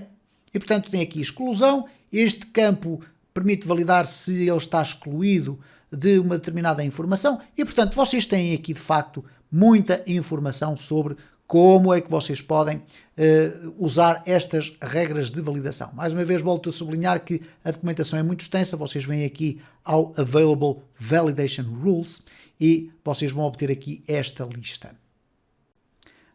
E portanto tem aqui exclusão. Este campo permite validar se ele está excluído de uma determinada informação e portanto vocês têm aqui de facto muita informação sobre como é que vocês podem usar estas regras de validação. Mais uma vez volto a sublinhar que a documentação é muito extensa, vocês vêm aqui ao Available Validation Rules e vocês vão obter aqui esta lista.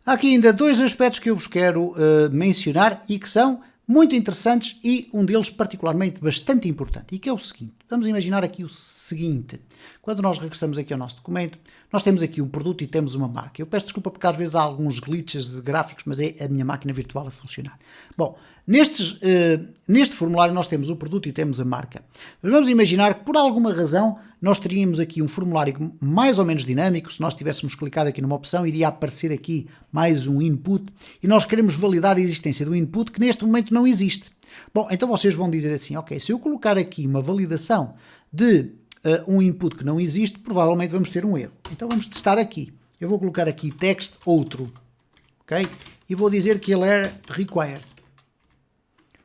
Há aqui ainda dois aspectos que eu vos quero mencionar e que são muito interessantes e um deles particularmente bastante importante, e que é o seguinte. Vamos imaginar aqui o seguinte. Quando nós regressamos aqui ao nosso documento, nós temos aqui um produto e temos uma marca. Eu peço desculpa porque às vezes há alguns glitches de gráficos, mas é a minha máquina virtual a funcionar. Bom, neste formulário nós temos o produto e temos a marca. Mas vamos imaginar que por alguma razão nós teríamos aqui um formulário mais ou menos dinâmico. Se nós tivéssemos clicado aqui numa opção, iria aparecer aqui mais um input e nós queremos validar a existência do input que neste momento não existe. Bom, então vocês vão dizer assim, ok, se eu colocar aqui uma validação de um input que não existe, provavelmente vamos ter um erro. Então vamos testar aqui. Eu vou colocar aqui text outro, ok? E vou dizer que ele é required.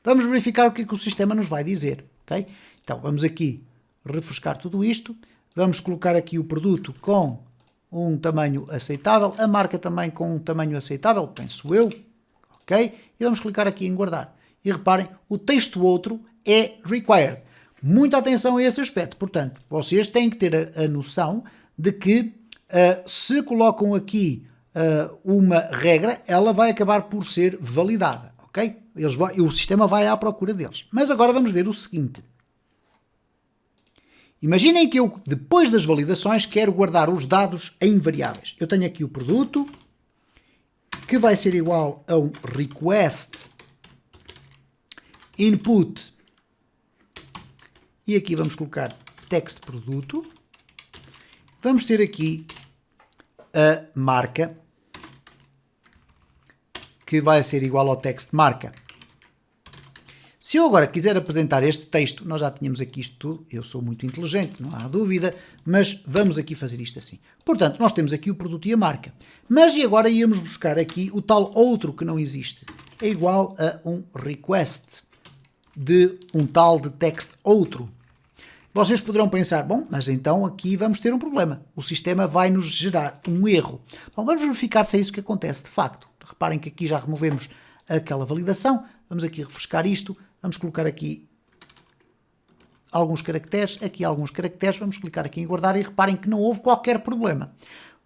Vamos verificar o que é que o sistema nos vai dizer, ok? Então vamos aqui refrescar tudo isto. Vamos colocar aqui o produto com um tamanho aceitável, a marca também com um tamanho aceitável, penso eu, ok? E vamos clicar aqui em guardar. E reparem, o texto outro é required. Muita atenção a esse aspecto. Portanto, vocês têm que ter a noção de que se colocam aqui uma regra, ela vai acabar por ser validada, ok? O sistema vai à procura deles. Mas agora vamos ver o seguinte. Imaginem que eu, depois das validações, quero guardar os dados em variáveis. Eu tenho aqui o produto, que vai ser igual a um request input, e aqui vamos colocar text produto. Vamos ter aqui a marca, que vai ser igual ao text marca. Se eu agora quiser apresentar este texto, nós já tínhamos aqui isto tudo, eu sou muito inteligente, não há dúvida, mas vamos aqui fazer isto assim. Portanto, nós temos aqui o produto e a marca. Mas e agora íamos buscar aqui o tal outro que não existe. É igual a um request de um tal de text outro. Vocês poderão pensar, bom, mas então aqui vamos ter um problema. O sistema vai nos gerar um erro. Bom, vamos verificar se é isso que acontece de facto. Reparem que aqui já removemos aquela validação. Vamos aqui refrescar isto. Vamos colocar aqui alguns caracteres. Aqui alguns caracteres. Vamos clicar aqui em guardar e reparem que não houve qualquer problema.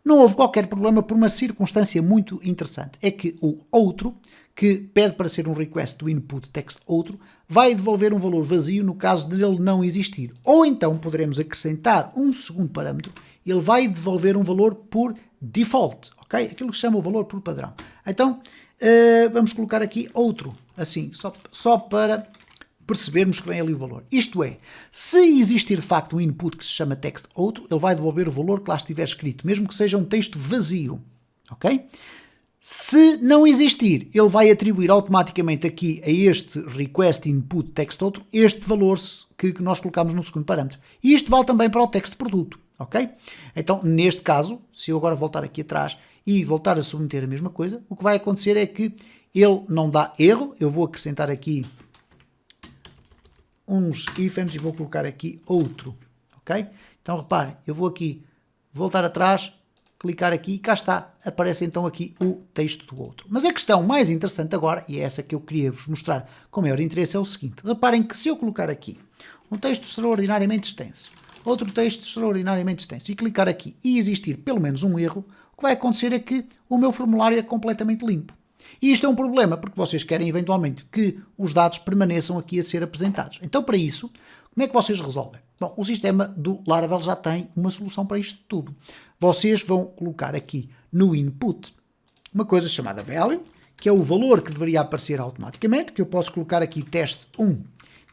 Não houve qualquer problema por uma circunstância muito interessante. É que o outro, que pede para ser um request do input text outro, vai devolver um valor vazio no caso de ele não existir. Ou então poderemos acrescentar um segundo parâmetro, ele vai devolver um valor por default, ok? Aquilo que se chama o valor por padrão. Então, vamos colocar aqui outro, assim, só para percebermos que vem ali o valor. Isto é, se existir de facto um input que se chama text outro, ele vai devolver o valor que lá estiver escrito, mesmo que seja um texto vazio, ok? Se não existir, ele vai atribuir automaticamente aqui a este request input text outro este valor que nós colocamos no segundo parâmetro. E isto vale também para o text produto, ok? Então, neste caso, se eu agora voltar aqui atrás e voltar a submeter a mesma coisa, o que vai acontecer é que ele não dá erro. Eu vou acrescentar aqui uns ifs e vou colocar aqui outro, ok? Então, reparem, eu vou aqui voltar atrás clicar aqui e cá está, aparece então aqui o texto do outro. Mas a questão mais interessante agora, e é essa que eu queria vos mostrar com maior interesse, é o seguinte. Reparem que se eu colocar aqui um texto extraordinariamente extenso, outro texto extraordinariamente extenso, e clicar aqui e existir pelo menos um erro, o que vai acontecer é que o meu formulário é completamente limpo. E isto é um problema, porque vocês querem eventualmente que os dados permaneçam aqui a ser apresentados. Então, para isso, como é que vocês resolvem? Bom, o sistema do Laravel já tem uma solução para isto tudo. Vocês vão colocar aqui no input uma coisa chamada value, que é o valor que deveria aparecer automaticamente, que eu posso colocar aqui teste 1.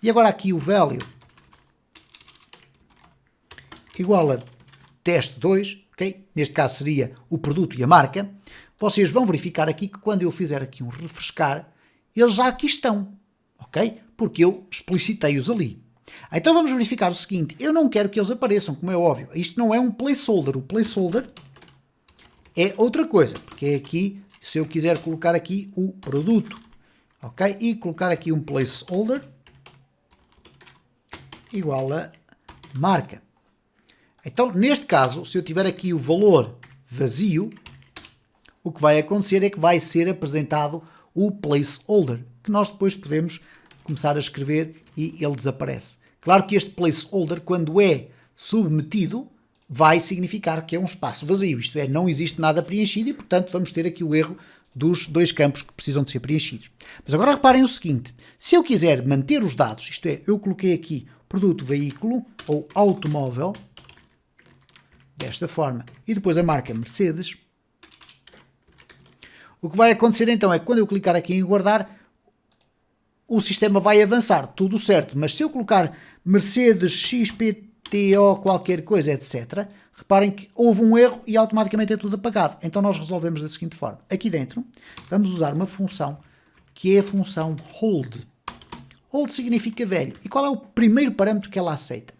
E agora aqui o value igual a teste 2, ok? Neste caso seria o produto e a marca. Vocês vão verificar aqui que quando eu fizer aqui um refrescar, eles já aqui estão, ok? Porque eu explicitei-os ali. Então vamos verificar o seguinte, eu não quero que eles apareçam, como é óbvio. Isto não é um placeholder, o placeholder é outra coisa, porque é aqui, se eu quiser colocar aqui o produto, ok? E colocar aqui um placeholder igual a marca. Então, neste caso, se eu tiver aqui o valor vazio, o que vai acontecer é que vai ser apresentado o placeholder, que nós depois podemos começar a escrever e ele desaparece. Claro que este placeholder, quando é submetido, vai significar que é um espaço vazio, isto é, não existe nada preenchido e, portanto, vamos ter aqui o erro dos dois campos que precisam de ser preenchidos. Mas agora reparem o seguinte, se eu quiser manter os dados, isto é, eu coloquei aqui produto veículo ou automóvel, desta forma, e depois a marca Mercedes, o que vai acontecer então é que quando eu clicar aqui em guardar, o sistema vai avançar, tudo certo, mas se eu colocar Mercedes XPTO qualquer coisa, etc., reparem que houve um erro e automaticamente é tudo apagado. Então nós resolvemos da seguinte forma. Aqui dentro vamos usar uma função que é a função hold. Hold significa velho. E qual é o primeiro parâmetro que ela aceita?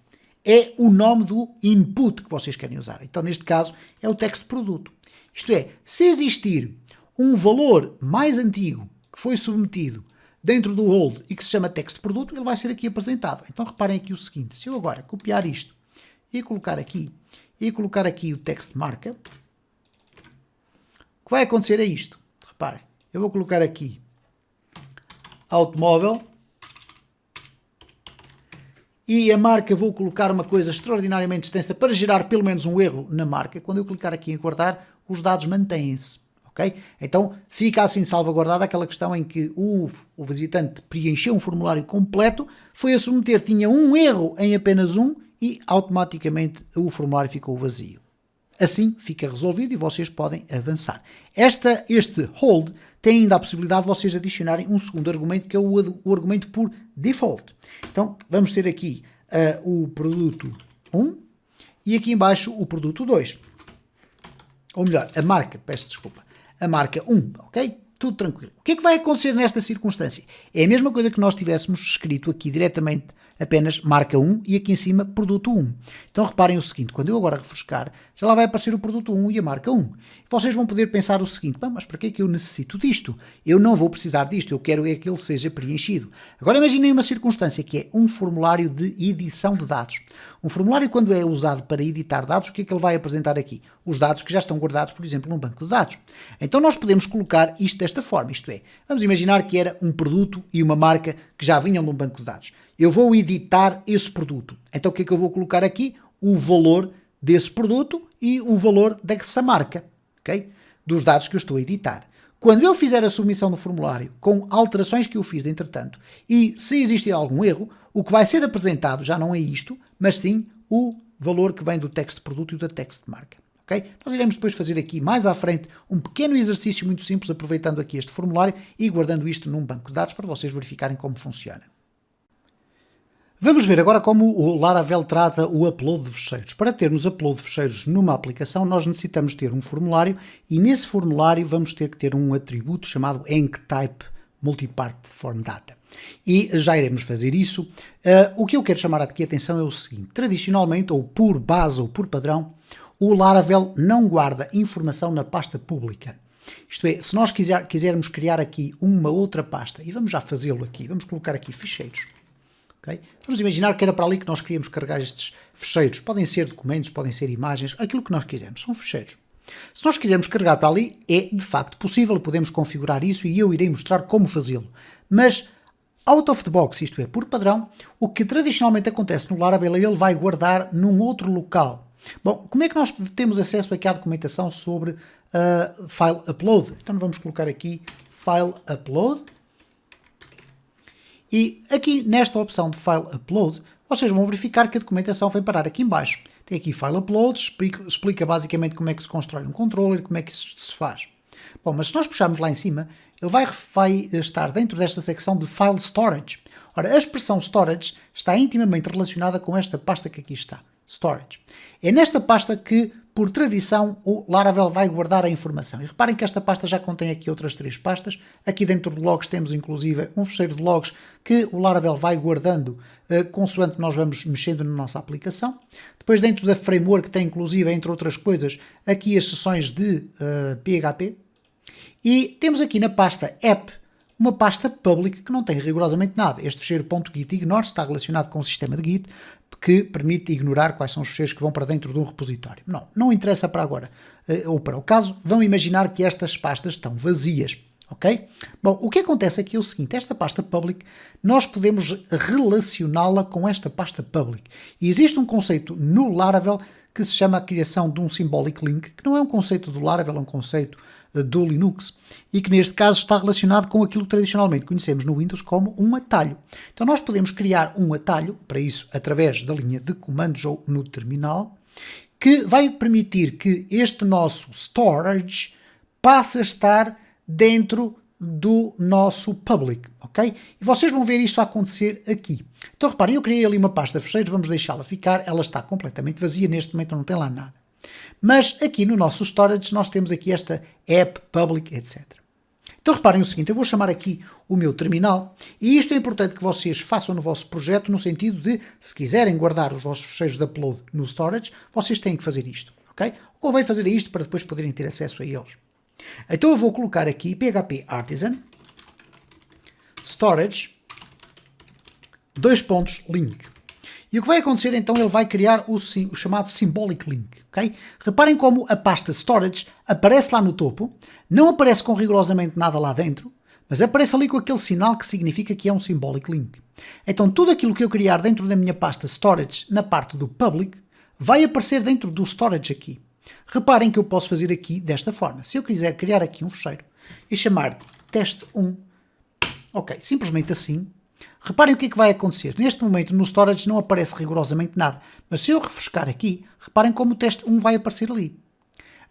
É o nome do input que vocês querem usar. Então neste caso é o texto produto. Isto é, se existir um valor mais antigo que foi submetido dentro do hold e que se chama texto produto, ele vai ser aqui apresentado. Então reparem aqui o seguinte, se eu agora copiar isto e colocar aqui o texto marca, o que vai acontecer é isto. Reparem, eu vou colocar aqui automóvel e a marca vou colocar uma coisa extraordinariamente extensa para gerar pelo menos um erro na marca. Quando eu clicar aqui em guardar, os dados mantêm-se. Okay? Então fica assim salvaguardada aquela questão em que o visitante preencheu um formulário completo, foi a submeter, tinha um erro em apenas um e automaticamente o formulário ficou vazio. Assim fica resolvido e vocês podem avançar. Este hold tem ainda a possibilidade de vocês adicionarem um segundo argumento, que é o argumento por default. Então vamos ter aqui o produto 1 e aqui embaixo o produto 2. Ou melhor, a marca, peço desculpa. A marca 1, ok? Tudo tranquilo. O que é que vai acontecer nesta circunstância? É a mesma coisa que nós tivéssemos escrito aqui diretamente apenas marca 1 e aqui em cima produto 1. Então reparem o seguinte, quando eu agora refrescar, já lá vai aparecer o produto 1 e a marca 1. Vocês vão poder pensar o seguinte, mas para que é que eu necessito disto? Eu não vou precisar disto, eu quero é que ele seja preenchido. Agora imaginem uma circunstância que é um formulário de edição de dados. Um formulário, quando é usado para editar dados, o que é que ele vai apresentar aqui? Os dados que já estão guardados, por exemplo, num banco de dados. Então nós podemos colocar isto desta forma, isto é, vamos imaginar que era um produto e uma marca que já vinham num banco de dados. Eu vou editar esse produto. Então o que é que eu vou colocar aqui? O valor desse produto e o valor dessa marca, ok? Dos dados que eu estou a editar. Quando eu fizer a submissão do formulário com alterações que eu fiz entretanto e se existir algum erro, o que vai ser apresentado já não é isto, mas sim o valor que vem do texto produto e da texto marca. Okay? Nós iremos depois fazer aqui mais à frente um pequeno exercício muito simples aproveitando aqui este formulário e guardando isto num banco de dados para vocês verificarem como funciona. Vamos ver agora como o Laravel trata o upload de fecheiros. Para termos upload de fecheiros numa aplicação, nós necessitamos ter um formulário e nesse formulário vamos ter que ter um atributo chamado enctype multipart form data. E já iremos fazer isso. O que eu quero chamar aqui a atenção é o seguinte. Tradicionalmente, ou por base ou por padrão, o Laravel não guarda informação na pasta pública. Isto é, se nós quisermos criar aqui uma outra pasta, e vamos já fazê-lo aqui, vamos colocar aqui ficheiros. Okay? Vamos imaginar que era para ali que nós queríamos carregar estes ficheiros. Podem ser documentos, podem ser imagens, aquilo que nós quisermos, são ficheiros. Se nós quisermos carregar para ali, é de facto possível, podemos configurar isso e eu irei mostrar como fazê-lo. Mas out of the box, isto é, por padrão, o que tradicionalmente acontece no Laravel é ele vai guardar num outro local. Bom, como é que nós temos acesso aqui à documentação sobre file upload? Então vamos colocar aqui file upload. E aqui nesta opção de file upload, vocês vão verificar que a documentação vem parar aqui em baixo. Tem aqui file upload, explica basicamente como é que se constrói um controller, como é que isso se faz. Bom, mas se nós puxarmos lá em cima, ele vai estar dentro desta secção de file storage. Ora, a expressão storage está intimamente relacionada com esta pasta que aqui está, storage. É nesta pasta que, por tradição, o Laravel vai guardar a informação. E reparem que esta pasta já contém aqui outras 3 pastas. Aqui dentro de logs temos inclusive um fecheiro de logs que o Laravel vai guardando consoante nós vamos mexendo na nossa aplicação. Depois dentro da framework tem inclusive, entre outras coisas, aqui as seções de PHP. E temos aqui na pasta app uma pasta public que não tem rigorosamente nada. Este fecheiro .git ignore está relacionado com o sistema de Git que permite ignorar quais são os fecheiros que vão para dentro de um repositório. Não interessa para agora, ou para o caso, vão imaginar que estas pastas estão vazias, ok? Bom, o que acontece aqui é o seguinte, esta pasta public, nós podemos relacioná-la com esta pasta public. E existe um conceito no Laravel que se chama a criação de um symbolic link, que não é um conceito do Laravel, é um conceito do Linux, e que neste caso está relacionado com aquilo que tradicionalmente conhecemos no Windows como um atalho. Então nós podemos criar um atalho, para isso através da linha de comandos ou no terminal, que vai permitir que este nosso storage passe a estar dentro do nosso public, ok? E vocês vão ver isto a acontecer aqui. Então reparem, eu criei ali uma pasta de fecheiros, vamos deixá-la ficar, ela está completamente vazia, neste momento não tem lá nada. Mas aqui no nosso storage nós temos aqui esta app, public, etc. Então reparem o seguinte, eu vou chamar aqui o meu terminal e isto é importante que vocês façam no vosso projeto no sentido de, se quiserem guardar os vossos fecheiros de upload no storage, vocês têm que fazer isto, ok? Convém fazer isto para depois poderem ter acesso a eles. Então eu vou colocar aqui PHP Artisan, storage, link. E o que vai acontecer então, ele vai criar o chamado symbolic link, ok? Reparem como a pasta storage aparece lá no topo, não aparece com rigorosamente nada lá dentro, mas aparece ali com aquele sinal que significa que é um symbolic link. Então tudo aquilo que eu criar dentro da minha pasta storage, na parte do public, vai aparecer dentro do storage aqui. Reparem que eu posso fazer aqui desta forma. Se eu quiser criar aqui um fecheiro e chamar teste1, ok, simplesmente assim. Reparem o que é que vai acontecer. Neste momento no storage não aparece rigorosamente nada, mas se eu refrescar aqui, reparem como o teste1 vai aparecer ali.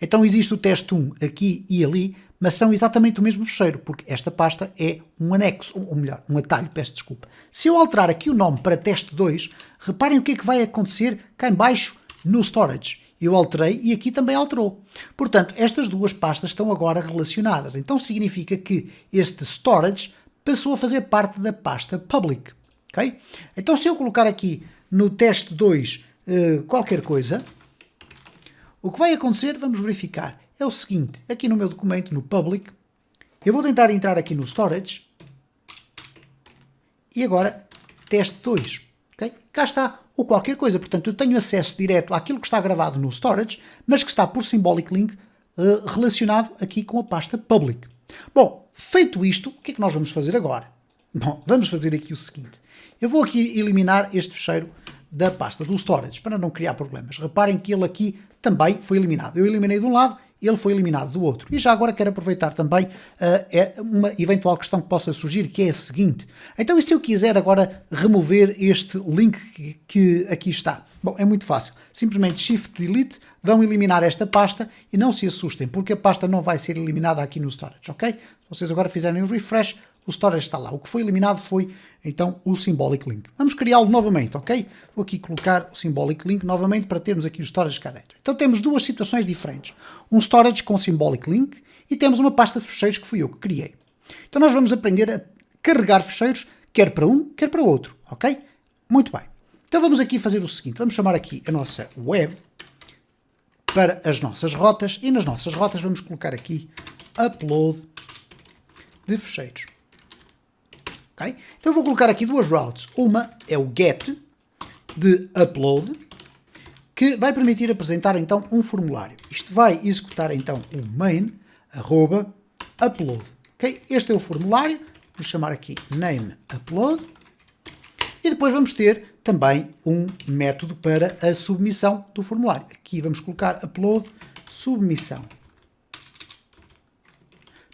Então existe o teste1 aqui e ali, mas são exatamente o mesmo fecheiro, porque esta pasta é um anexo, ou melhor, um atalho, peço desculpa. Se eu alterar aqui o nome para teste2, reparem o que é que vai acontecer cá em baixo no storage. Eu alterei e aqui também alterou. Portanto, estas duas pastas estão agora relacionadas. Então significa que este storage passou a fazer parte da pasta public, ok? Então se eu colocar aqui no teste 2 qualquer coisa, o que vai acontecer, vamos verificar, é o seguinte, aqui no meu documento, no public, eu vou tentar entrar aqui no storage, e agora teste 2, ok? Cá está o qualquer coisa, portanto eu tenho acesso direto àquilo que está gravado no storage, mas que está por symbolic link relacionado aqui com a pasta public. Bom, feito isto, o que é que nós vamos fazer agora? Bom, vamos fazer aqui o seguinte. Eu vou aqui eliminar este fecheiro da pasta do storage, para não criar problemas. Reparem que ele aqui também foi eliminado. Eu eliminei de um lado, ele foi eliminado do outro. E já agora quero aproveitar também uma eventual questão que possa surgir, que é a seguinte. Então, e se eu quiser agora remover este link que aqui está? Bom, é muito fácil. Simplesmente Shift Delete, vão eliminar esta pasta e não se assustem, porque a pasta não vai ser eliminada aqui no storage, ok? Se vocês agora fizerem o refresh, o storage está lá. O que foi eliminado foi, então, o symbolic link. Vamos criá-lo novamente, ok? Vou aqui colocar o symbolic link novamente para termos aqui o storage cá dentro. Então temos duas situações diferentes. Um storage com symbolic link e temos uma pasta de fecheiros que fui eu que criei. Então nós vamos aprender a carregar fecheiros, quer para um, quer para o outro, ok? Muito bem. Então vamos aqui fazer o seguinte, vamos chamar aqui a nossa web para as nossas rotas e nas nossas rotas vamos colocar aqui upload de fecheiros. Okay? Então eu vou colocar aqui duas routes. Uma é o get de upload que vai permitir apresentar então um formulário. Isto vai executar então o main upload. Okay? Este é o formulário, vou chamar aqui name upload e depois vamos ter também um método para a submissão do formulário. Aqui vamos colocar upload submissão.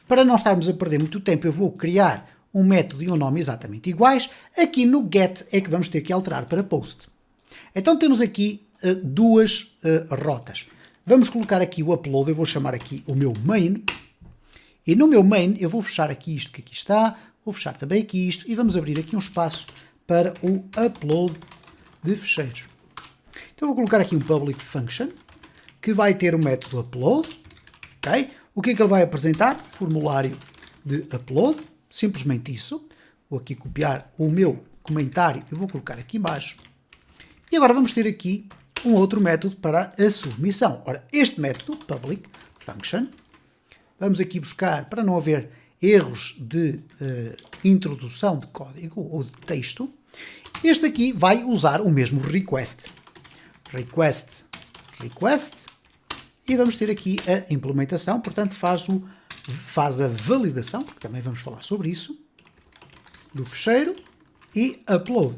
Para não estarmos a perder muito tempo, eu vou criar um método e um nome exatamente iguais. Aqui no get é que vamos ter que alterar para post. Então temos aqui duas rotas. Vamos colocar aqui o upload, eu vou chamar aqui o meu main. E no meu main eu vou fechar aqui isto que aqui está, vou fechar também aqui isto e vamos abrir aqui um espaço para o upload de fecheiros. Então vou colocar aqui um public function que vai ter o método upload. Okay? O que é que ele vai apresentar? Formulário de upload, simplesmente isso. Vou aqui copiar o meu comentário e vou colocar aqui embaixo. E agora vamos ter aqui um outro método para a submissão. Ora, este método, public function, vamos aqui buscar, para não haver erros de introdução de código ou de texto, este aqui vai usar o mesmo request. Request, e vamos ter aqui a implementação, portanto faz a validação, porque também vamos falar sobre isso, do fecheiro e upload.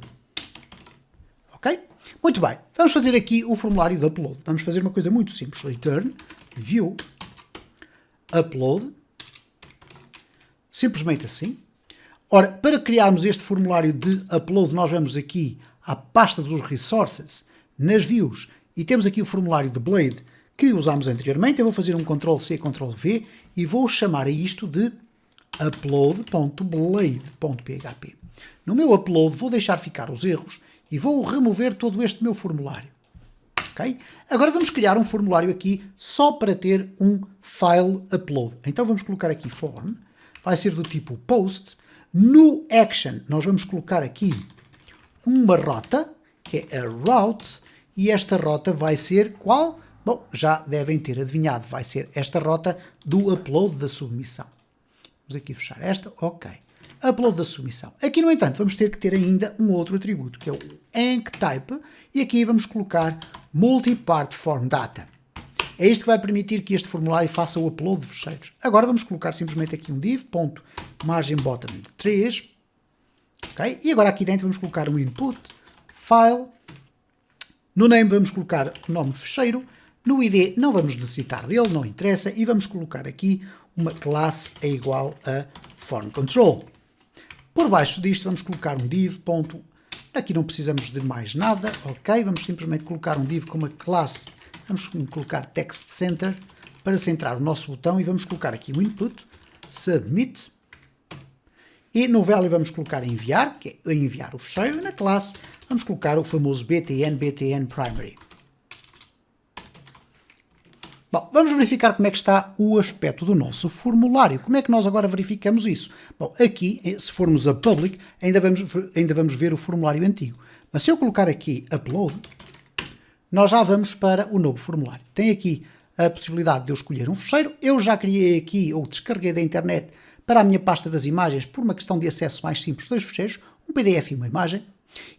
Ok? Muito bem, vamos fazer aqui o formulário de upload. Vamos fazer uma coisa muito simples. Return, view, upload, simplesmente assim. Ora, para criarmos este formulário de upload, nós vamos aqui à pasta dos resources, nas views, e temos aqui o formulário de Blade que usámos anteriormente. Eu vou fazer um Ctrl+C, Ctrl+V e vou chamar a isto de upload.blade.php. No meu upload vou deixar ficar os erros e vou remover todo este meu formulário. Okay? Agora vamos criar um formulário aqui só para ter um file upload. Então vamos colocar aqui form, vai ser do tipo post. No action nós vamos colocar aqui uma rota, que é a route, e esta rota vai ser qual? Bom, já devem ter adivinhado, vai ser esta rota do upload da submissão. Vamos aqui fechar esta, ok. Upload da submissão. Aqui, no entanto, vamos ter que ter ainda um outro atributo, que é o enctype, e aqui vamos colocar multipart form data. É isto que vai permitir que este formulário faça o upload de fecheiros. Agora vamos colocar simplesmente aqui um div.marginBottom de 3, ok? E agora aqui dentro vamos colocar um input, file, no name vamos colocar o nome de fecheiro, no id não vamos necessitar dele, não interessa, e vamos colocar aqui uma classe é igual a formControl. Por baixo disto vamos colocar um div. Aqui não precisamos de mais nada, ok? Vamos simplesmente colocar um div com uma classe, vamos colocar TextCenter para centrar o nosso botão e vamos colocar aqui o input, submit, e no value vamos colocar enviar, que é enviar o fecheiro, e na classe vamos colocar o famoso btn primary. Bom, vamos verificar como é que está o aspecto do nosso formulário. Como é que nós agora verificamos isso? Bom, aqui, se formos a public, ainda vamos ver o formulário antigo. Mas se eu colocar aqui upload, nós já vamos para o novo formulário. Tem aqui a possibilidade de eu escolher um fecheiro. Eu já criei aqui, ou descarreguei da internet, para a minha pasta das imagens, por uma questão de acesso mais simples, dois fecheiros, um PDF e uma imagem.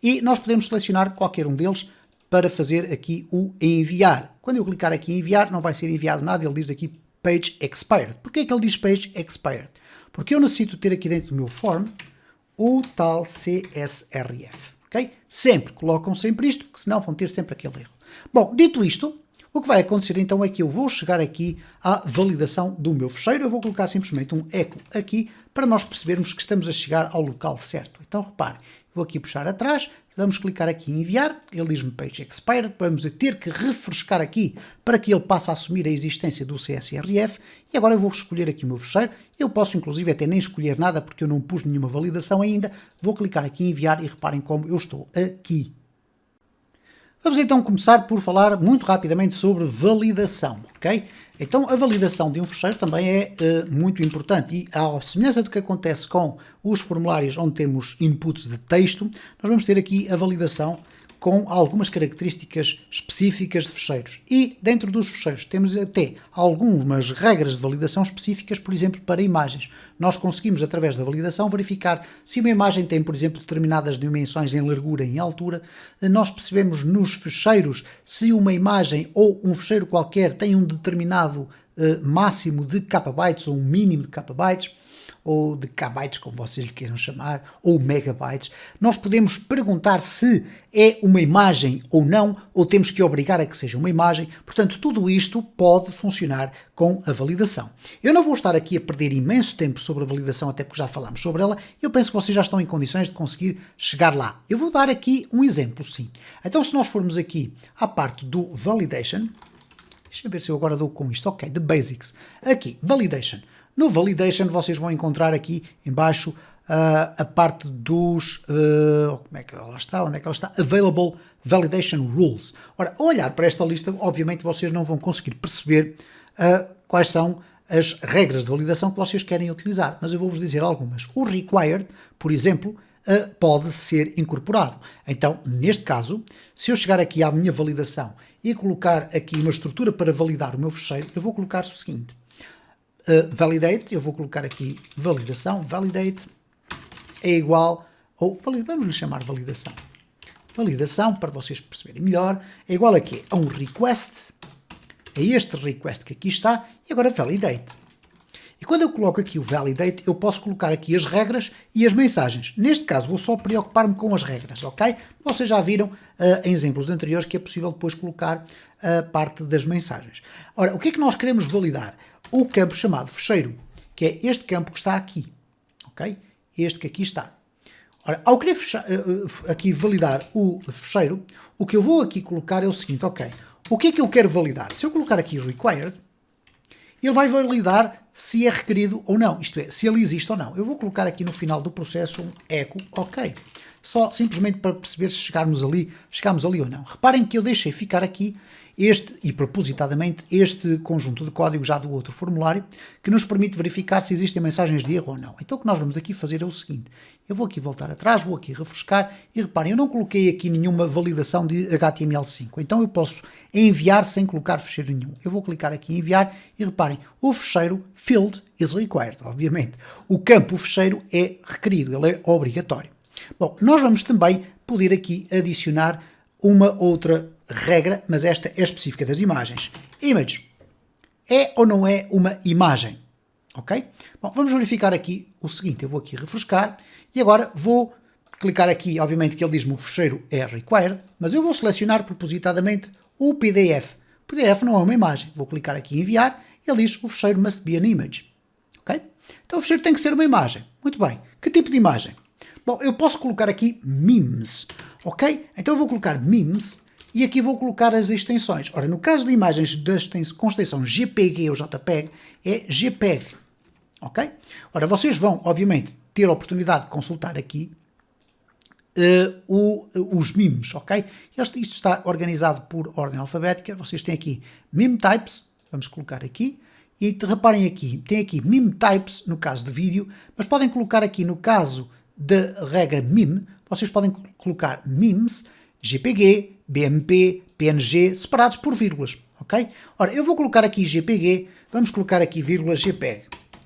E nós podemos selecionar qualquer um deles para fazer aqui o enviar. Quando eu clicar aqui em enviar, não vai ser enviado nada, ele diz aqui Page Expired. Porquê é que ele diz Page Expired? Porque eu necessito ter aqui dentro do meu form o tal CSRF. Okay? Sempre, colocam sempre isto, porque senão vão ter sempre aquele erro. Bom, dito isto, o que vai acontecer então é que eu vou chegar aqui à validação do meu fecheiro. Eu vou colocar simplesmente um echo aqui para nós percebermos que estamos a chegar ao local certo. Então repare, vou aqui puxar atrás, vamos clicar aqui em enviar, ele diz-me Page Expired, vamos ter que refrescar aqui para que ele passe a assumir a existência do CSRF e agora eu vou escolher aqui o meu fecheiro. Eu posso inclusive até nem escolher nada porque eu não pus nenhuma validação ainda. Vou clicar aqui em enviar e reparem como eu estou aqui. Vamos então começar por falar muito rapidamente sobre validação, ok? Então a validação de um fecheiro também é muito importante e à semelhança do que acontece com os formulários onde temos inputs de texto, nós vamos ter aqui a validação com algumas características específicas de fecheiros. E dentro dos fecheiros temos até algumas regras de validação específicas, por exemplo, para imagens. Nós conseguimos, através da validação, verificar se uma imagem tem, por exemplo, determinadas dimensões em largura e em altura. Nós percebemos nos fecheiros se uma imagem ou um fecheiro qualquer tem um determinado máximo de kbytes ou um mínimo de kbytes, ou de kbytes, como vocês lhe queiram chamar, ou megabytes. Nós podemos perguntar se é uma imagem ou não, ou temos que obrigar a que seja uma imagem. Portanto, tudo isto pode funcionar com a validação. Eu não vou estar aqui a perder imenso tempo sobre a validação, até porque já falámos sobre ela. Eu penso que vocês já estão em condições de conseguir chegar lá. Eu vou dar aqui um exemplo, sim. Então, se nós formos aqui à parte do validation, deixa eu ver se eu agora dou com isto. Ok, the basics. Aqui, validation. No validation vocês vão encontrar aqui em baixo a parte dos, como é que ela está? Onde é que ela está? Available Validation Rules. Ora, ao olhar para esta lista, obviamente vocês não vão conseguir perceber quais são as regras de validação que vocês querem utilizar, mas eu vou-vos dizer algumas. O required, por exemplo, pode ser incorporado. Então, neste caso, se eu chegar aqui à minha validação e colocar aqui uma estrutura para validar o meu fecheiro, eu vou colocar o seguinte. Validate, eu vou colocar aqui validação, validate é igual, ou vamos lhe chamar validação. Validação, para vocês perceberem melhor, é igual a quê? A um request, a este request que aqui está, e agora validate. E quando eu coloco aqui o validate, eu posso colocar aqui as regras e as mensagens. Neste caso, vou só preocupar-me com as regras, ok? Vocês já viram em exemplos anteriores que é possível depois colocar a parte das mensagens. Ora, o que é que nós queremos validar? O campo chamado fecheiro, que é este campo que está aqui, ok? Este que aqui está. Ora, ao querer aqui validar o fecheiro, o que eu vou aqui colocar é o seguinte, ok? O que é que eu quero validar? Se eu colocar aqui required, ele vai validar se é requerido ou não, isto é, se ele existe ou não. Eu vou colocar aqui no final do processo um echo, ok. Só simplesmente para perceber se chegamos ali ou não. Reparem que eu deixei ficar aqui este, e propositadamente, este conjunto de código já do outro formulário, que nos permite verificar se existem mensagens de erro ou não. Então o que nós vamos aqui fazer é o seguinte, eu vou aqui voltar atrás, vou aqui refrescar, e reparem, eu não coloquei aqui nenhuma validação de HTML5, então eu posso enviar sem colocar fecheiro nenhum. Eu vou clicar aqui em enviar, e reparem, o fecheiro field is required, obviamente. O campo fecheiro é requerido, ele é obrigatório. Bom, nós vamos também poder aqui adicionar uma outra regra, mas esta é específica das imagens. Image. É ou não é uma imagem? Ok? Bom, vamos verificar aqui o seguinte. Eu vou aqui refrescar e agora vou clicar aqui. Obviamente que ele diz-me que o fecheiro é required, mas eu vou selecionar propositadamente o PDF. O PDF não é uma imagem. Vou clicar aqui em enviar e ele diz que o fecheiro must be an image. Ok? Então o fecheiro tem que ser uma imagem. Muito bem. Que tipo de imagem? Bom, eu posso colocar aqui memes. Ok? Então eu vou colocar memes e aqui vou colocar as extensões. Ora, no caso de imagens com extensão JPG ou JPEG, é JPEG. Ok? Ora, vocês vão, obviamente, ter a oportunidade de consultar aqui os memes, ok? Isto está organizado por ordem alfabética. Vocês têm aqui meme types, vamos colocar aqui, e reparem aqui, tem aqui meme types no caso de vídeo, mas podem colocar aqui no caso da regra meme, vocês podem colocar memes, JPG, BMP, PNG, separados por vírgulas, ok? Ora, eu vou colocar aqui JPG, vamos colocar aqui vírgula JPEG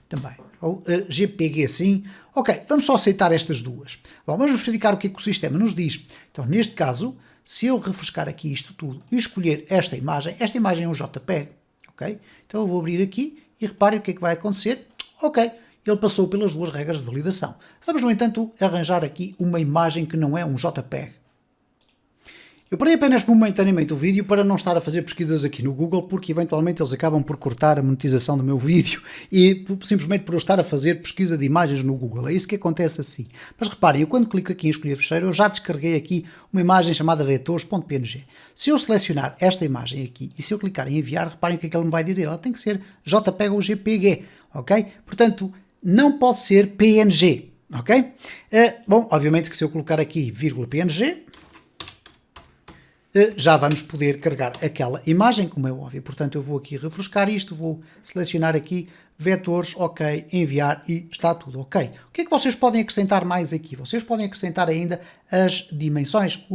também, ou JPG sim, ok, vamos só aceitar estas duas. Bom, vamos verificar o que é que o sistema nos diz. Então, neste caso, se eu refrescar aqui isto tudo e escolher esta imagem é um JPEG, ok? Então eu vou abrir aqui e reparem o que é que vai acontecer, ok, ele passou pelas duas regras de validação. Vamos, no entanto, arranjar aqui uma imagem que não é um JPEG. Eu parei apenas momentaneamente o vídeo para não estar a fazer pesquisas aqui no Google, porque eventualmente eles acabam por cortar a monetização do meu vídeo e simplesmente por eu estar a fazer pesquisa de imagens no Google. É isso que acontece assim. Mas reparem, eu quando clico aqui em escolher fecheiro, eu já descarreguei aqui uma imagem chamada vetores.png. Se eu selecionar esta imagem aqui e se eu clicar em enviar, reparem o que é que ele me vai dizer. Ela tem que ser JPEG ou JPG, ok? Portanto, não pode ser PNG, ok? Bom, obviamente que se eu colocar aqui vírgula PNG, já vamos poder carregar aquela imagem, como é óbvio. Portanto, eu vou aqui refrescar isto, vou selecionar aqui vetores, ok, enviar e está tudo ok. O que é que vocês podem acrescentar mais aqui? Vocês podem acrescentar ainda as dimensões.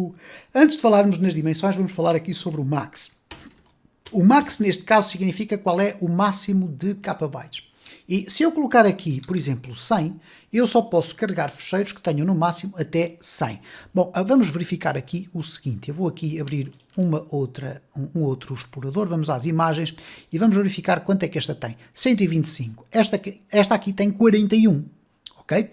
Antes de falarmos nas dimensões, vamos falar aqui sobre o max. O max, neste caso, significa qual é o máximo de kbytes. E se eu colocar aqui, por exemplo, 100, eu só posso carregar fecheiros que tenham no máximo até 100. Bom, vamos verificar aqui o seguinte. Eu vou aqui abrir um outro explorador, vamos às imagens e vamos verificar quanto é que esta tem. 125. Esta aqui tem 41. Ok?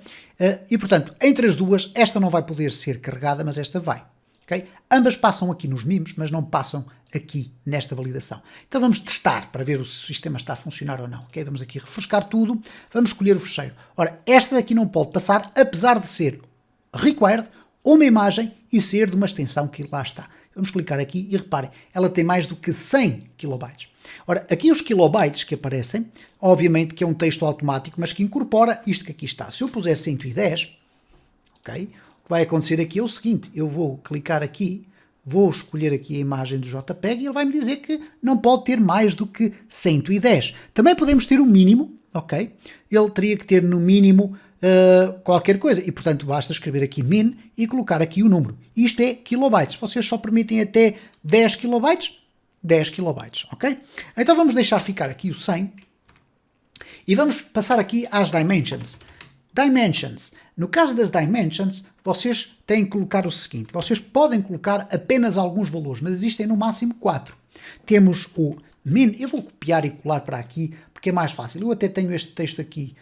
E, portanto, entre as duas, esta não vai poder ser carregada, mas esta vai. Okay? Ambas passam aqui nos mimos, mas não passam aqui nesta validação. Então vamos testar para ver se o sistema está a funcionar ou não. Okay? Vamos aqui refrescar tudo, vamos escolher o fecheiro. Ora, esta daqui não pode passar, apesar de ser required uma imagem e ser de uma extensão que lá está. Vamos clicar aqui e reparem, ela tem mais do que 100 kilobytes. Ora, aqui os kilobytes que aparecem, obviamente que é um texto automático, mas que incorpora isto que aqui está. Se eu puser 110, ok? Vai acontecer aqui é o seguinte, eu vou clicar aqui, vou escolher aqui a imagem do JPEG e ele vai me dizer que não pode ter mais do que 110. Também podemos ter o mínimo, ok? Ele teria que ter no mínimo qualquer coisa e, portanto, basta escrever aqui min e colocar aqui o número. Isto é kilobytes. Vocês só permitem até 10 kilobytes? 10 kilobytes, ok? Então vamos deixar ficar aqui o 100 e vamos passar aqui às dimensions. Dimensions. No caso das dimensions, vocês têm que colocar o seguinte. Vocês podem colocar apenas alguns valores, mas existem no máximo 4. Temos o min. Eu vou copiar e colar para aqui, porque é mais fácil. Eu até tenho este texto aqui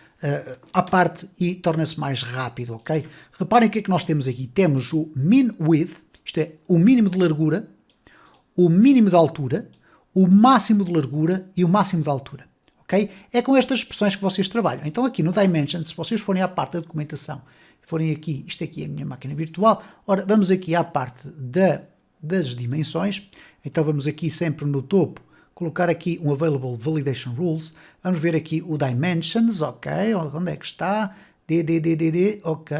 à parte e torna-se mais rápido, ok? Reparem o que é que nós temos aqui. Temos o min width, isto é, o mínimo de largura, o mínimo de altura, o máximo de largura e o máximo de altura. Okay? É com estas expressões que vocês trabalham. Então aqui no Dimensions, se vocês forem à parte da documentação, forem aqui, isto aqui é a minha máquina virtual, ora vamos aqui à parte das dimensões, então vamos aqui sempre no topo, colocar aqui um Available Validation Rules, vamos ver aqui o Dimensions, ok, onde é que está? Ok,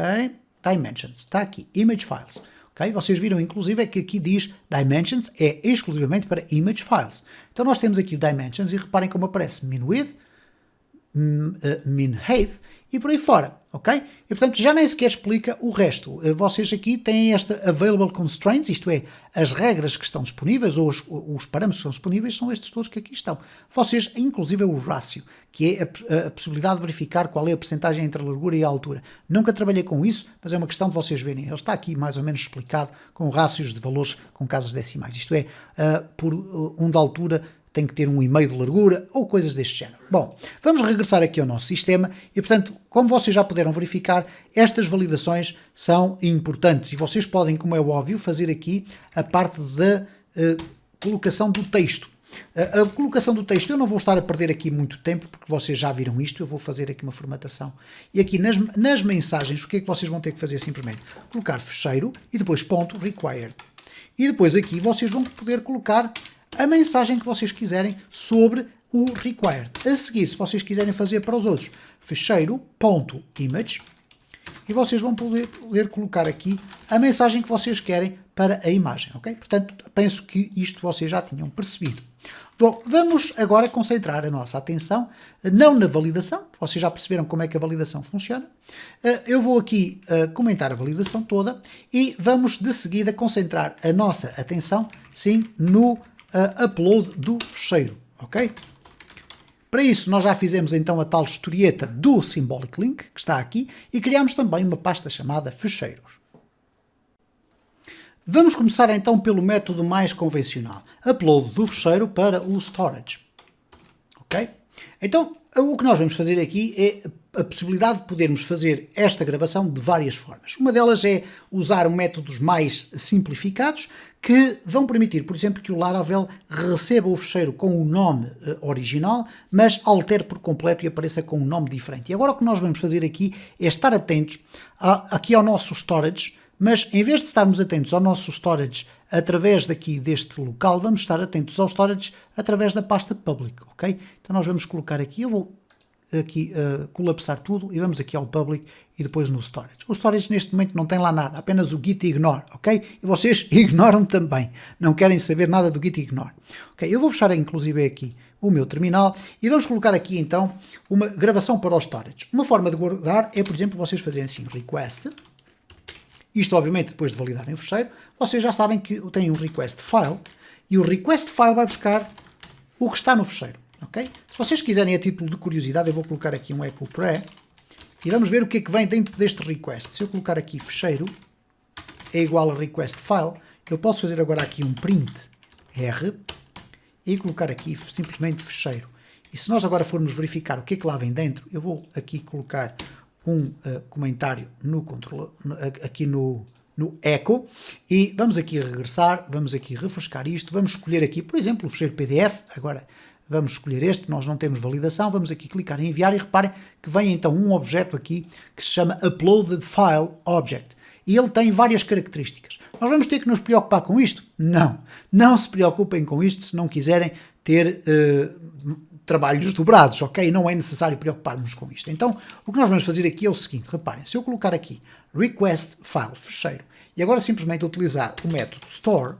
Dimensions, está aqui, Image Files. Okay? Vocês viram, inclusive, é que aqui diz Dimensions é exclusivamente para Image Files. Então nós temos aqui o Dimensions e reparem como aparece min width, min height e por aí fora, ok? E portanto já nem sequer explica o resto. Vocês aqui têm esta Available Constraints, isto é, as regras que estão disponíveis ou os parâmetros que estão disponíveis são estes todos que aqui estão. Vocês, inclusive, o ratio, que é a possibilidade de verificar qual é a percentagem entre a largura e a altura. Nunca trabalhei com isso, mas é uma questão de vocês verem. Ele está aqui mais ou menos explicado com rácios de valores com casas decimais. Isto é, por um de altura tem que ter 1,5 de largura ou coisas deste género. Bom, vamos regressar aqui ao nosso sistema e, portanto, como vocês já puderam verificar, estas validações são importantes e vocês podem, como é óbvio, fazer aqui a parte da colocação do texto. A colocação do texto, eu não vou estar a perder aqui muito tempo, porque vocês já viram isto, eu vou fazer aqui uma formatação. E aqui nas mensagens, o que é que vocês vão ter que fazer simplesmente? Colocar fecheiro e depois ponto required. E depois aqui vocês vão poder colocar a mensagem que vocês quiserem sobre o required. A seguir, se vocês quiserem fazer para os outros, fecheiro.image e vocês vão poder colocar aqui a mensagem que vocês querem para a imagem, ok? Portanto, penso que isto vocês já tinham percebido. Bom, vamos agora concentrar a nossa atenção, não na validação, vocês já perceberam como é que a validação funciona. Eu vou aqui comentar a validação toda e vamos de seguida concentrar a nossa atenção, sim, no upload do fecheiro, ok? Para isso, nós já fizemos então a tal historieta do Symbolic Link, que está aqui, e criamos também uma pasta chamada fecheiros. Vamos começar então pelo método mais convencional, upload do fecheiro para o storage, ok? Então, o que nós vamos fazer aqui é a possibilidade de podermos fazer esta gravação de várias formas. Uma delas é usar métodos mais simplificados que vão permitir, por exemplo, que o Laravel receba o fecheiro com o nome original, mas altere por completo e apareça com um nome diferente. E agora o que nós vamos fazer aqui é estar atentos aqui ao nosso storage, mas em vez de estarmos atentos ao nosso storage através daqui deste local, vamos estar atentos ao storage através da pasta public, ok? Então nós vamos colocar aqui, eu vou aqui colapsar tudo e vamos aqui ao public e depois no storage. O storage neste momento não tem lá nada, apenas o git ignore, ok? E vocês ignoram também, não querem saber nada do git ignore. Ok, eu vou fechar inclusive aqui o meu terminal e vamos colocar aqui então uma gravação para o storage. Uma forma de guardar é, por exemplo, vocês fazerem assim, request, isto obviamente depois de validarem o fecheiro, vocês já sabem que tem um request file e o request file vai buscar o que está no fecheiro. Okay? Se vocês quiserem a título de curiosidade, eu vou colocar aqui um echo pre e vamos ver o que é que vem dentro deste request. Se eu colocar aqui fecheiro é igual a request file, eu posso fazer agora aqui um print r e colocar aqui simplesmente fecheiro. E se nós agora formos verificar o que é que lá vem dentro, eu vou aqui colocar um comentário no controle, aqui no echo e vamos aqui regressar, vamos aqui refrescar isto, vamos escolher aqui, por exemplo, o fecheiro PDF, agora vamos escolher este, nós não temos validação, vamos aqui clicar em enviar e reparem que vem então um objeto aqui que se chama Uploaded File Object e ele tem várias características. Nós vamos ter que nos preocupar com isto? Não, não se preocupem com isto se não quiserem ter trabalhos dobrados, ok? Não é necessário preocupar-nos com isto. Então, o que nós vamos fazer aqui é o seguinte, reparem, se eu colocar aqui request file fecheiro e agora simplesmente utilizar o método store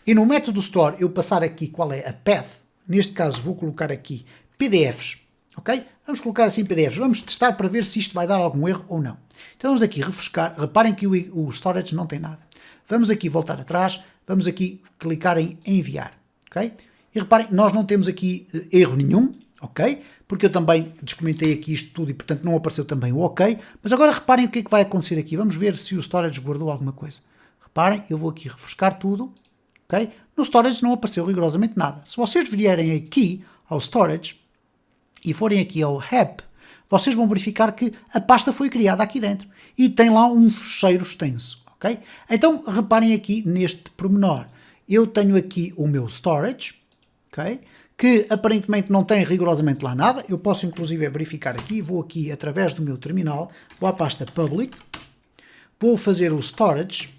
e no método store eu passar aqui qual é a path, neste caso vou colocar aqui PDFs, ok? Vamos colocar assim PDFs, vamos testar para ver se isto vai dar algum erro ou não. Então vamos aqui refrescar, reparem que o storage não tem nada. Vamos aqui voltar atrás, vamos aqui clicar em enviar, ok? E reparem, nós não temos aqui erro nenhum, ok? Porque eu também descomentei aqui isto tudo e portanto não apareceu também o ok. Mas agora reparem o que é que vai acontecer aqui. Vamos ver se o storage guardou alguma coisa. Reparem, eu vou aqui refrescar tudo, ok? No storage não apareceu rigorosamente nada. Se vocês vierem aqui ao storage e forem aqui ao app, vocês vão verificar que a pasta foi criada aqui dentro e tem lá um fecheiro extenso, ok? Então reparem aqui neste pormenor. Eu tenho aqui o meu storage, ok? Que aparentemente não tem rigorosamente lá nada. Eu posso inclusive verificar aqui, vou aqui através do meu terminal, vou à pasta public, vou fazer o storage,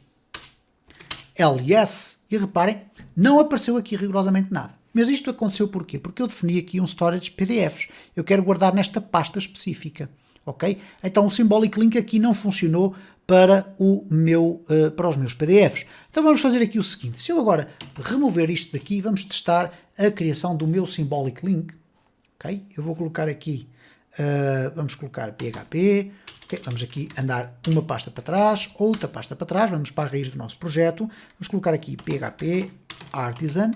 ls, e reparem, não apareceu aqui rigorosamente nada. Mas isto aconteceu porquê? Porque eu defini aqui um storage PDFs. Eu quero guardar nesta pasta específica, ok? Então o symbolic link aqui não funcionou para os meus PDFs. Então vamos fazer aqui o seguinte, se eu agora remover isto daqui, vamos testar a criação do meu symbolic link, ok? Eu vou colocar aqui, vamos colocar PHP, okay? Vamos aqui andar uma pasta para trás, outra pasta para trás, vamos para a raiz do nosso projeto, vamos colocar aqui PHP Artisan,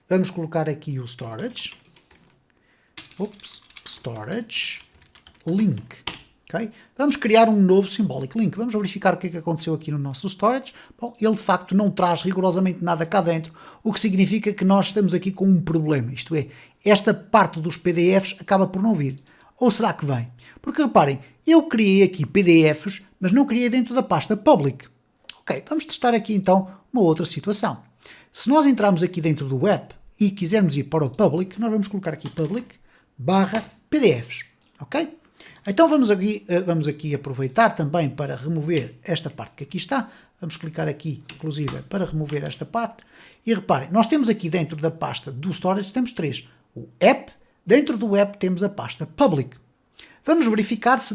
vamos colocar aqui o storage, storage link. Okay? Vamos criar um novo symbolic link. Vamos verificar o que é que aconteceu aqui no nosso storage. Bom, ele de facto não traz rigorosamente nada cá dentro, o que significa que nós estamos aqui com um problema. Isto é, esta parte dos PDFs acaba por não vir. Ou será que vem? Porque reparem, eu criei aqui PDFs, mas não criei dentro da pasta public. Ok, vamos testar aqui então uma outra situação. Se nós entrarmos aqui dentro do app e quisermos ir para o public, nós vamos colocar aqui public/PDFs. Ok? Então vamos aqui aproveitar também para remover esta parte que aqui está. Vamos clicar aqui, inclusive, para remover esta parte. E reparem, nós temos aqui dentro da pasta do storage, temos três. O app, dentro do app temos a pasta public. Vamos verificar se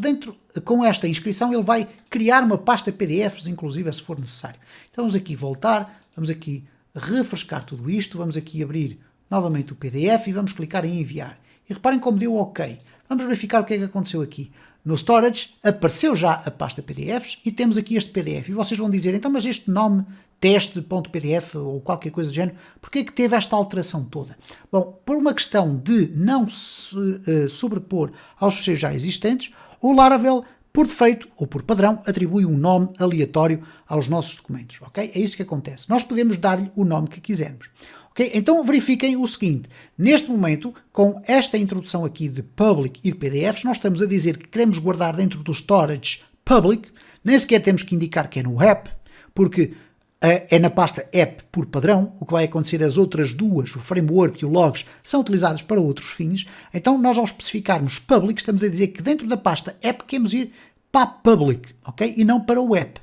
com esta inscrição ele vai criar uma pasta PDFs, inclusive, se for necessário. Então vamos aqui voltar, vamos aqui refrescar tudo isto, vamos aqui abrir novamente o PDF e vamos clicar em enviar. E reparem como deu OK. Vamos verificar o que é que aconteceu aqui. No storage apareceu já a pasta PDFs e temos aqui este PDF. E vocês vão dizer, então mas este nome teste.pdf ou qualquer coisa do género, porquê é que teve esta alteração toda? Bom, por uma questão de não se sobrepor aos fecheiros já existentes, o Laravel, por defeito ou por padrão, atribui um nome aleatório aos nossos documentos. Ok? É isso que acontece. Nós podemos dar-lhe o nome que quisermos. Okay? Então verifiquem o seguinte, neste momento, com esta introdução aqui de public e de PDFs, nós estamos a dizer que queremos guardar dentro do storage public, nem sequer temos que indicar que é no app, porque é na pasta app por padrão. O que vai acontecer, as outras duas, o framework e o logs, são utilizados para outros fins. Então nós ao especificarmos public, estamos a dizer que dentro da pasta app queremos ir para public, ok? E não para o app.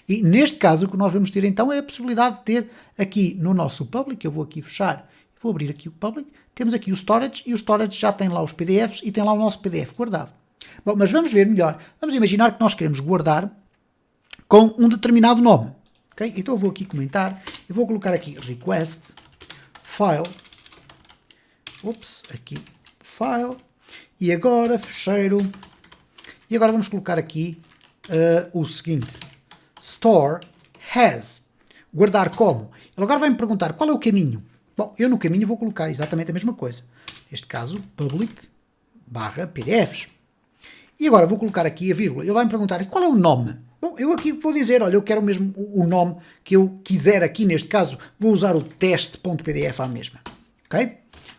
E neste caso o que nós vamos ter então é a possibilidade de ter aqui no nosso public, eu vou aqui fechar, vou abrir aqui o public, temos aqui o storage e o storage já tem lá os PDFs e tem lá o nosso PDF guardado. Bom, mas vamos ver melhor. Vamos imaginar que nós queremos guardar com um determinado nome. Okay? Então eu vou aqui comentar, eu vou colocar aqui request, file, aqui, file, e agora fecheiro, e agora vamos colocar aqui o seguinte, store has, guardar como. Ele agora vai me perguntar qual é o caminho. Bom, eu no caminho vou colocar exatamente a mesma coisa. Neste caso, public/pdfs. E agora vou colocar aqui a vírgula. Ele vai me perguntar qual é o nome. Bom, eu aqui vou dizer, olha, eu quero mesmo o nome que eu quiser aqui. Neste caso, vou usar o teste.pdf à mesma. Ok?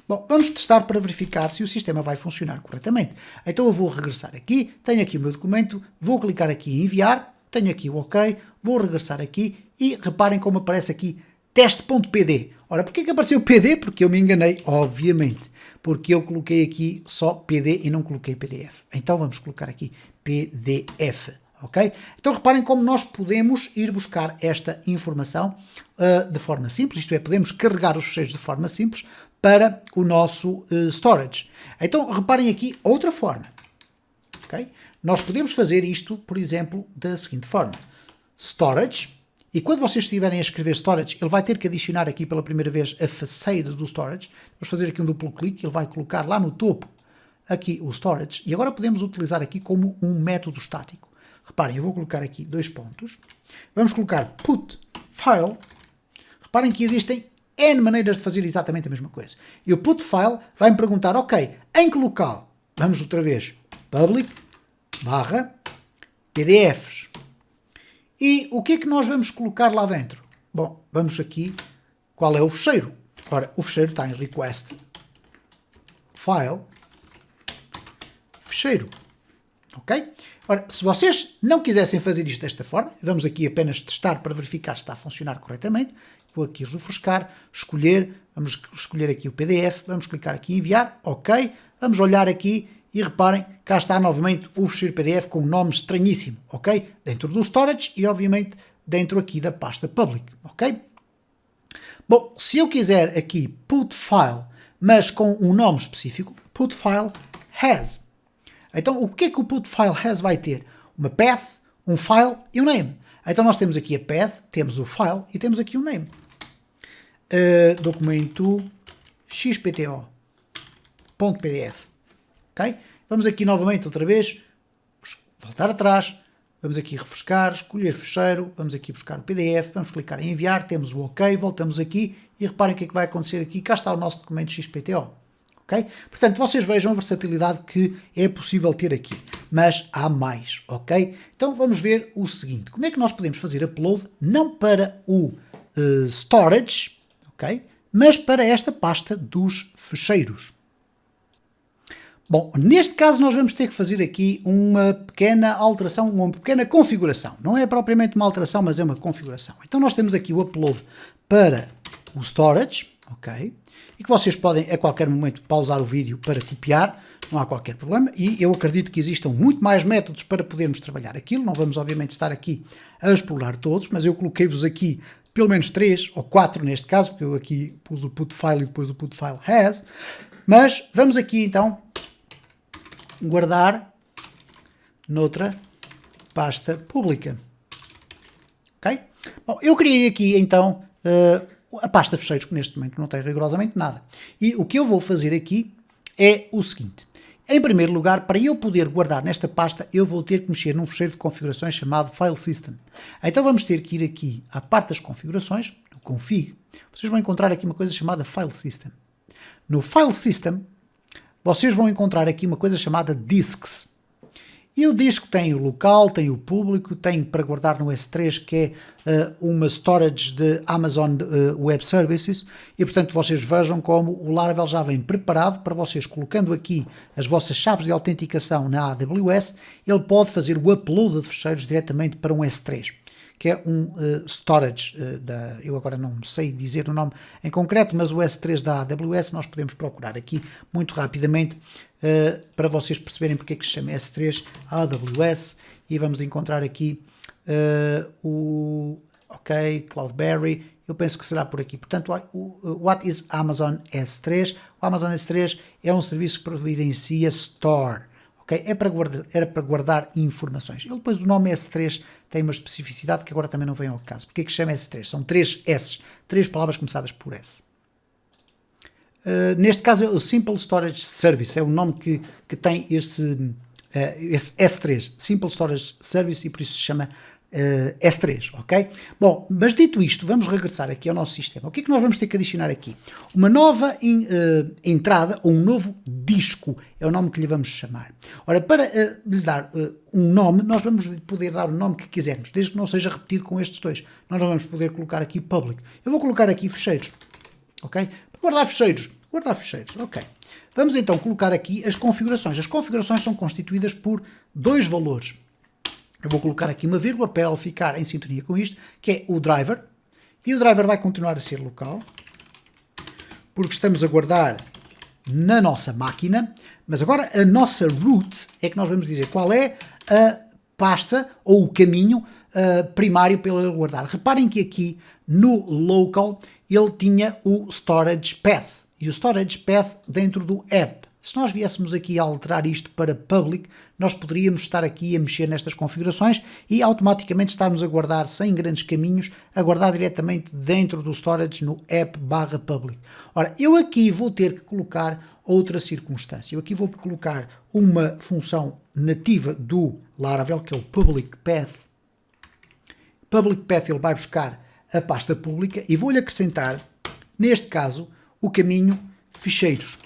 Bom, vamos testar para verificar se o sistema vai funcionar corretamente. Então eu vou regressar aqui, tenho aqui o meu documento, vou clicar aqui em enviar, tenho aqui o OK, vou regressar aqui e reparem como aparece aqui teste.pd. Ora, porquê que apareceu PD? Porque eu me enganei, obviamente. Porque eu coloquei aqui só PD e não coloquei PDF. Então vamos colocar aqui PDF, ok? Então reparem como nós podemos ir buscar esta informação de forma simples, isto é, podemos carregar os ficheiros de forma simples para o nosso storage. Então reparem aqui outra forma, ok? Nós podemos fazer isto, por exemplo, da seguinte forma. Storage. E quando vocês estiverem a escrever storage, ele vai ter que adicionar aqui pela primeira vez a facade do storage. Vamos fazer aqui um duplo clique, ele vai colocar lá no topo aqui o storage. E agora podemos utilizar aqui como um método estático. Reparem, eu vou colocar aqui 2 pontos. Vamos colocar put file. Reparem que existem N maneiras de fazer exatamente a mesma coisa. E o put file vai me perguntar, ok, em que local? Vamos outra vez, public/pdfs. E o que é que nós vamos colocar lá dentro? Bom, vamos aqui, qual é o fecheiro? Ora, o fecheiro está em request, file, fecheiro, ok? Ora, se vocês não quisessem fazer isto desta forma, vamos aqui apenas testar para verificar se está a funcionar corretamente, vou aqui refrescar, escolher, vamos escolher aqui o PDF, vamos clicar aqui em enviar, ok, vamos olhar aqui, e reparem, cá está novamente o fecheiro PDF com um nome estranhíssimo, ok? Dentro do storage e, obviamente, dentro aqui da pasta public, ok? Bom, se eu quiser aqui put file, mas com um nome específico, put file has. Então, o que é que o put file has vai ter? Uma path, um file e um name. Então, nós temos aqui a path, temos o file e temos aqui o name. Documento xpto.pdf. Okay? Vamos aqui novamente outra vez, voltar atrás, vamos aqui refrescar, escolher fecheiro, vamos aqui buscar o PDF, vamos clicar em enviar, temos o OK, voltamos aqui e reparem o que é que vai acontecer aqui, cá está o nosso documento XPTO. Okay? Portanto, vocês vejam a versatilidade que é possível ter aqui, mas há mais, ok? Então vamos ver o seguinte, como é que nós podemos fazer upload não para o storage, ok? Mas para esta pasta dos fecheiros. Bom, neste caso nós vamos ter que fazer aqui uma pequena alteração, uma pequena configuração. Não é propriamente uma alteração, mas é uma configuração. Então nós temos aqui o upload para o storage, ok? E que vocês podem a qualquer momento pausar o vídeo para copiar, não há qualquer problema. E eu acredito que existam muito mais métodos para podermos trabalhar aquilo. Não vamos obviamente estar aqui a explorar todos, mas eu coloquei-vos aqui pelo menos 3 ou 4 neste caso, porque eu aqui pus o put file e depois o put file has. Mas vamos aqui então guardar noutra pasta pública. Ok? Bom, eu criei aqui então a pasta fecheiros, que neste momento não tem rigorosamente nada. E o que eu vou fazer aqui é o seguinte. Em primeiro lugar, para eu poder guardar nesta pasta, eu vou ter que mexer num fecheiro de configurações chamado File System. Então vamos ter que ir aqui à parte das configurações, no config. Vocês vão encontrar aqui uma coisa chamada File System. No File System, vocês vão encontrar aqui uma coisa chamada Disks. E o disco tem o local, tem o público, tem para guardar no S3, que é uma storage de Amazon Web Services, e portanto vocês vejam como o Laravel já vem preparado para vocês, colocando aqui as vossas chaves de autenticação na AWS, ele pode fazer o upload de fecheiros diretamente para um S3, que é um storage, eu agora não sei dizer o nome em concreto, mas o S3 da AWS nós podemos procurar aqui muito rapidamente para vocês perceberem porque é que se chama S3 AWS, e vamos encontrar aqui o Cloudberry. eu penso que será por aqui. Portanto, what is Amazon S3? O Amazon S3 é um serviço que providencia Store. Okay? Era para guardar informações. Ele depois o nome S3 tem uma especificidade que agora também não vem ao caso. Porque é que se chama S3? São 3 S, 3 palavras começadas por S. Neste caso, o Simple Storage Service é o nome que tem esse S3, Simple Storage Service, e por isso se chama S3, ok? Bom, mas dito isto, vamos regressar aqui ao nosso sistema. O que é que nós vamos ter que adicionar aqui? Uma nova entrada, ou um novo disco, é o nome que lhe vamos chamar. Ora, para lhe dar um nome, nós vamos poder dar o nome que quisermos, desde que não seja repetido com estes dois. Nós não vamos poder colocar aqui public. Eu vou colocar aqui fecheiros, ok? Para guardar fecheiros, ok. Vamos então colocar aqui as configurações. As configurações são constituídas por dois valores. Eu vou colocar aqui uma vírgula para ele ficar em sintonia com isto, que é o driver, e o driver vai continuar a ser local, porque estamos a guardar na nossa máquina, mas agora a nossa root é que nós vamos dizer qual é a pasta ou o caminho primário para ele guardar. Reparem que aqui no local ele tinha o storage path, e o storage path dentro do app. Se nós viéssemos aqui a alterar isto para public, nós poderíamos estar aqui a mexer nestas configurações e automaticamente estarmos a guardar sem grandes caminhos, a guardar diretamente dentro do storage no app/public. Ora, eu aqui vou ter que colocar outra circunstância. Eu aqui vou colocar uma função nativa do Laravel, que é o public path. Public path ele vai buscar a pasta pública e vou-lhe acrescentar, neste caso, o caminho ficheiros.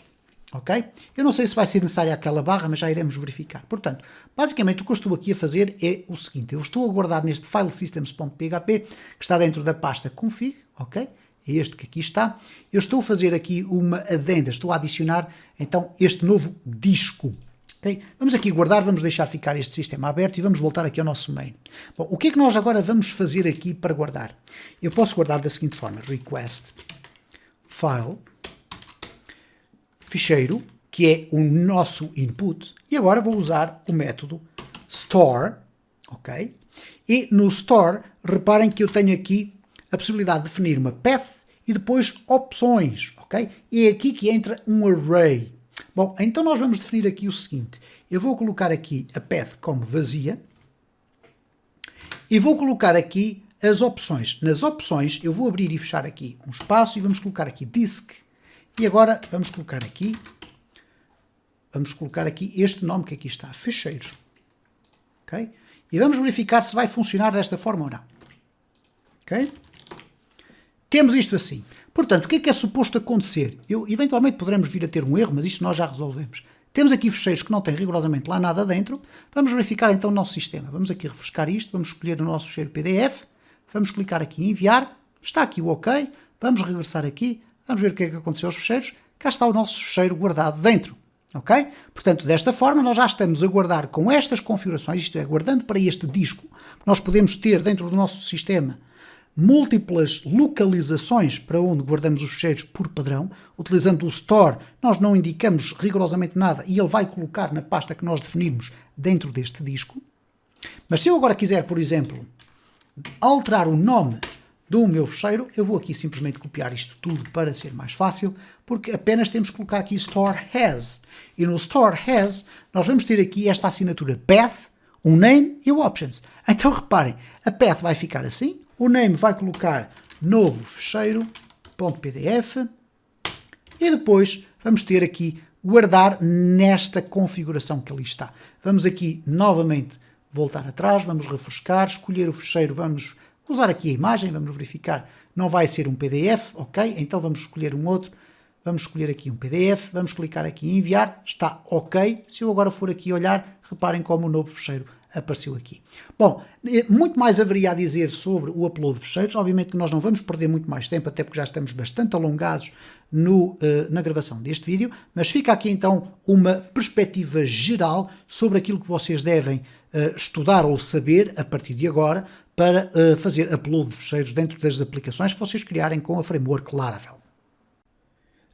Ok? Eu não sei se vai ser necessária aquela barra, mas já iremos verificar. Portanto, basicamente o que eu estou aqui a fazer é o seguinte. Eu estou a guardar neste filesystems.php, que está dentro da pasta config, ok? É este que aqui está. Eu estou a fazer aqui uma adenda, estou a adicionar, então, este novo disco. Okay? Vamos aqui guardar, vamos deixar ficar este sistema aberto e vamos voltar aqui ao nosso main. Bom, o que é que nós agora vamos fazer aqui para guardar? Eu posso guardar da seguinte forma. Request, file, ficheiro, que é o nosso input, e agora vou usar o método store, ok? E no store, reparem que eu tenho aqui a possibilidade de definir uma path e depois opções, ok? E é aqui que entra um array. Bom, então nós vamos definir aqui o seguinte, eu vou colocar aqui a path como vazia e vou colocar aqui as opções. Nas opções eu vou abrir e fechar aqui um espaço e vamos colocar aqui disk. E agora vamos colocar aqui este nome que aqui está, ficheiros. Ok? E vamos verificar se vai funcionar desta forma ou não. Ok? Temos isto assim. Portanto, o que é suposto acontecer? Eventualmente poderemos vir a ter um erro, mas isto nós já resolvemos. Temos aqui ficheiros que não têm rigorosamente lá nada dentro. Vamos verificar então o nosso sistema. Vamos aqui refrescar isto, vamos escolher o nosso ficheiro PDF, vamos clicar aqui em enviar, está aqui o OK, vamos regressar aqui. Vamos ver o que é que aconteceu aos fecheiros. Cá está o nosso fecheiro guardado dentro. Ok? Portanto, desta forma, nós já estamos a guardar com estas configurações, isto é, guardando para este disco. Nós podemos ter dentro do nosso sistema múltiplas localizações para onde guardamos os fecheiros por padrão. Utilizando o store, nós não indicamos rigorosamente nada e ele vai colocar na pasta que nós definirmos dentro deste disco. Mas se eu agora quiser, por exemplo, alterar o nome do meu fecheiro, eu vou aqui simplesmente copiar isto tudo para ser mais fácil, porque apenas temos que colocar aqui Store Has. E no Store Has, nós vamos ter aqui esta assinatura Path, o Name e o Options. Então reparem, a Path vai ficar assim, o Name vai colocar novo fecheiro.pdf e depois vamos ter aqui guardar nesta configuração que ali está. Vamos aqui novamente voltar atrás, vamos refrescar, escolher o fecheiro, vamos usar aqui a imagem, vamos verificar, não vai ser um PDF, ok? Então vamos escolher um outro, vamos escolher aqui um PDF, vamos clicar aqui em enviar, está ok. Se eu agora for aqui olhar, reparem como o novo fecheiro apareceu aqui. Bom, muito mais haveria a dizer sobre o upload de fecheiros, obviamente que nós não vamos perder muito mais tempo, até porque já estamos bastante alongados na gravação deste vídeo, mas fica aqui então uma perspectiva geral sobre aquilo que vocês devem estudar ou saber a partir de agora para fazer upload de fecheiros dentro das aplicações que vocês criarem com a framework Laravel.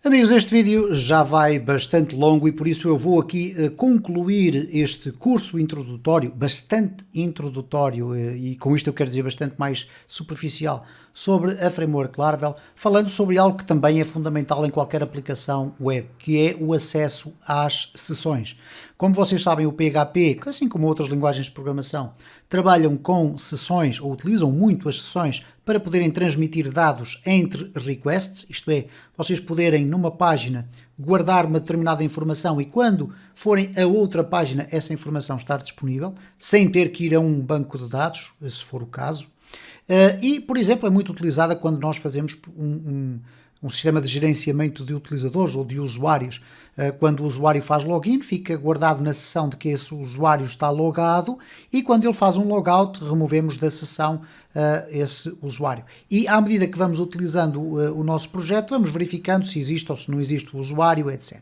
Amigos, este vídeo já vai bastante longo e por isso eu vou aqui concluir este curso introdutório, bastante introdutório, e com isto eu quero dizer bastante mais superficial, sobre a Framework Laravel, falando sobre algo que também é fundamental em qualquer aplicação web, que é o acesso às sessões. Como vocês sabem, o PHP, assim como outras linguagens de programação, trabalham com sessões, ou utilizam muito as sessões, para poderem transmitir dados entre requests, isto é, vocês poderem numa página guardar uma determinada informação e quando forem a outra página essa informação estar disponível, sem ter que ir a um banco de dados, se for o caso. E, por exemplo, é muito utilizada quando nós fazemos um sistema de gerenciamento de utilizadores ou de usuários. Quando o usuário faz login, fica guardado na sessão de que esse usuário está logado e quando ele faz um logout, removemos da sessão esse usuário. E à medida que vamos utilizando o nosso projeto, vamos verificando se existe ou se não existe o usuário, etc.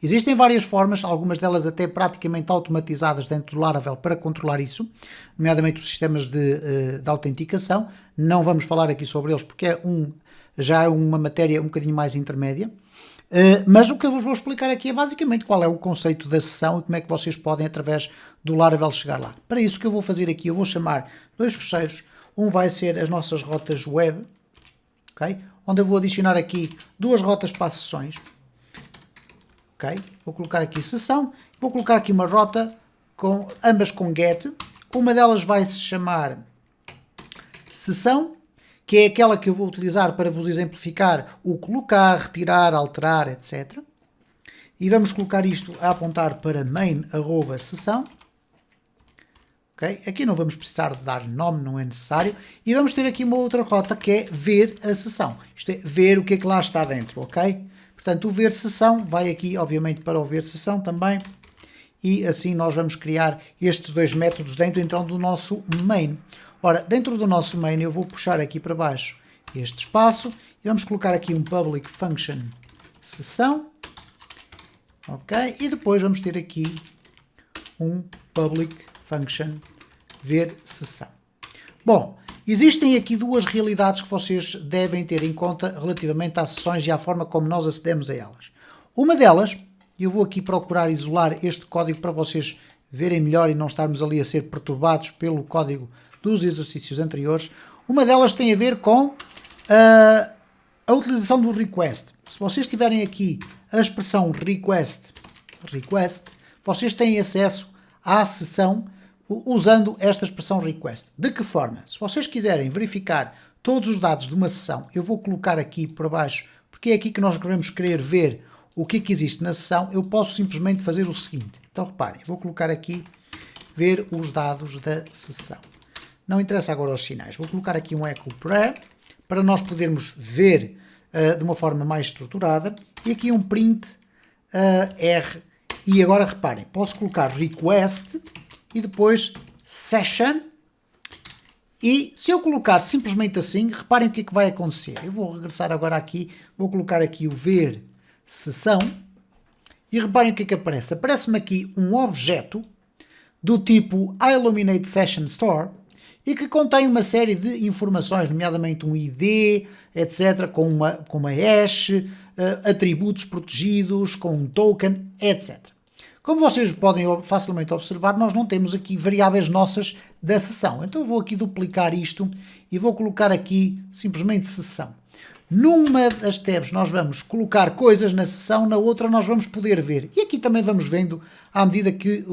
Existem várias formas, algumas delas até praticamente automatizadas dentro do Laravel para controlar isso, nomeadamente os sistemas de autenticação. Não vamos falar aqui sobre eles porque já é uma matéria um bocadinho mais intermédia. Mas o que eu vos vou explicar aqui é basicamente qual é o conceito da sessão e como é que vocês podem, através do Laravel, chegar lá. Para isso, o que eu vou fazer aqui, eu vou chamar dois fecheiros. Um vai ser as nossas rotas web, okay? Onde eu vou adicionar aqui duas rotas para as sessões. Okay? Vou colocar aqui sessão, vou colocar aqui uma rota, ambas com get. Uma delas vai se chamar sessão, que é aquela que eu vou utilizar para vos exemplificar o colocar, retirar, alterar, etc. E vamos colocar isto a apontar para main@sessão. Okay? Aqui não vamos precisar de dar nome, não é necessário. E vamos ter aqui uma outra rota que é ver a sessão. Isto é, ver o que é que lá está dentro, ok? Portanto, o ver sessão vai aqui, obviamente, para o ver sessão também. E assim nós vamos criar estes dois métodos dentro então do nosso main. Ora, dentro do nosso main eu vou puxar aqui para baixo este espaço e vamos colocar aqui um public function sessão, ok? E depois vamos ter aqui um public function ver sessão. Bom, existem aqui duas realidades que vocês devem ter em conta relativamente às sessões e à forma como nós acedemos a elas. Uma delas, eu vou aqui procurar isolar este código para vocês verem melhor e não estarmos ali a ser perturbados pelo código dos exercícios anteriores. Uma delas tem a ver com a utilização do request. Se vocês tiverem aqui a expressão request, vocês têm acesso à sessão usando esta expressão request. De que forma? Se vocês quiserem verificar todos os dados de uma sessão, eu vou colocar aqui por baixo, porque é aqui que nós devemos querer ver o que é que existe na sessão, eu posso simplesmente fazer o seguinte. Então reparem, eu vou colocar aqui ver os dados da sessão. Não interessa agora os sinais. Vou colocar aqui um echo para nós podermos ver de uma forma mais estruturada. E aqui um print R. E agora reparem, posso colocar request e depois session. E se eu colocar simplesmente assim, reparem o que é que vai acontecer. Eu vou regressar agora aqui, vou colocar aqui o ver sessão. E reparem o que é que aparece. Aparece-me aqui um objeto do tipo illuminate session store e que contém uma série de informações, nomeadamente um ID, etc., com uma hash, atributos protegidos, com um token, etc. Como vocês podem facilmente observar, nós não temos aqui variáveis nossas da sessão. Então eu vou aqui duplicar isto e vou colocar aqui simplesmente sessão. Numa das tabs nós vamos colocar coisas na sessão, na outra nós vamos poder ver. E aqui também vamos vendo à medida que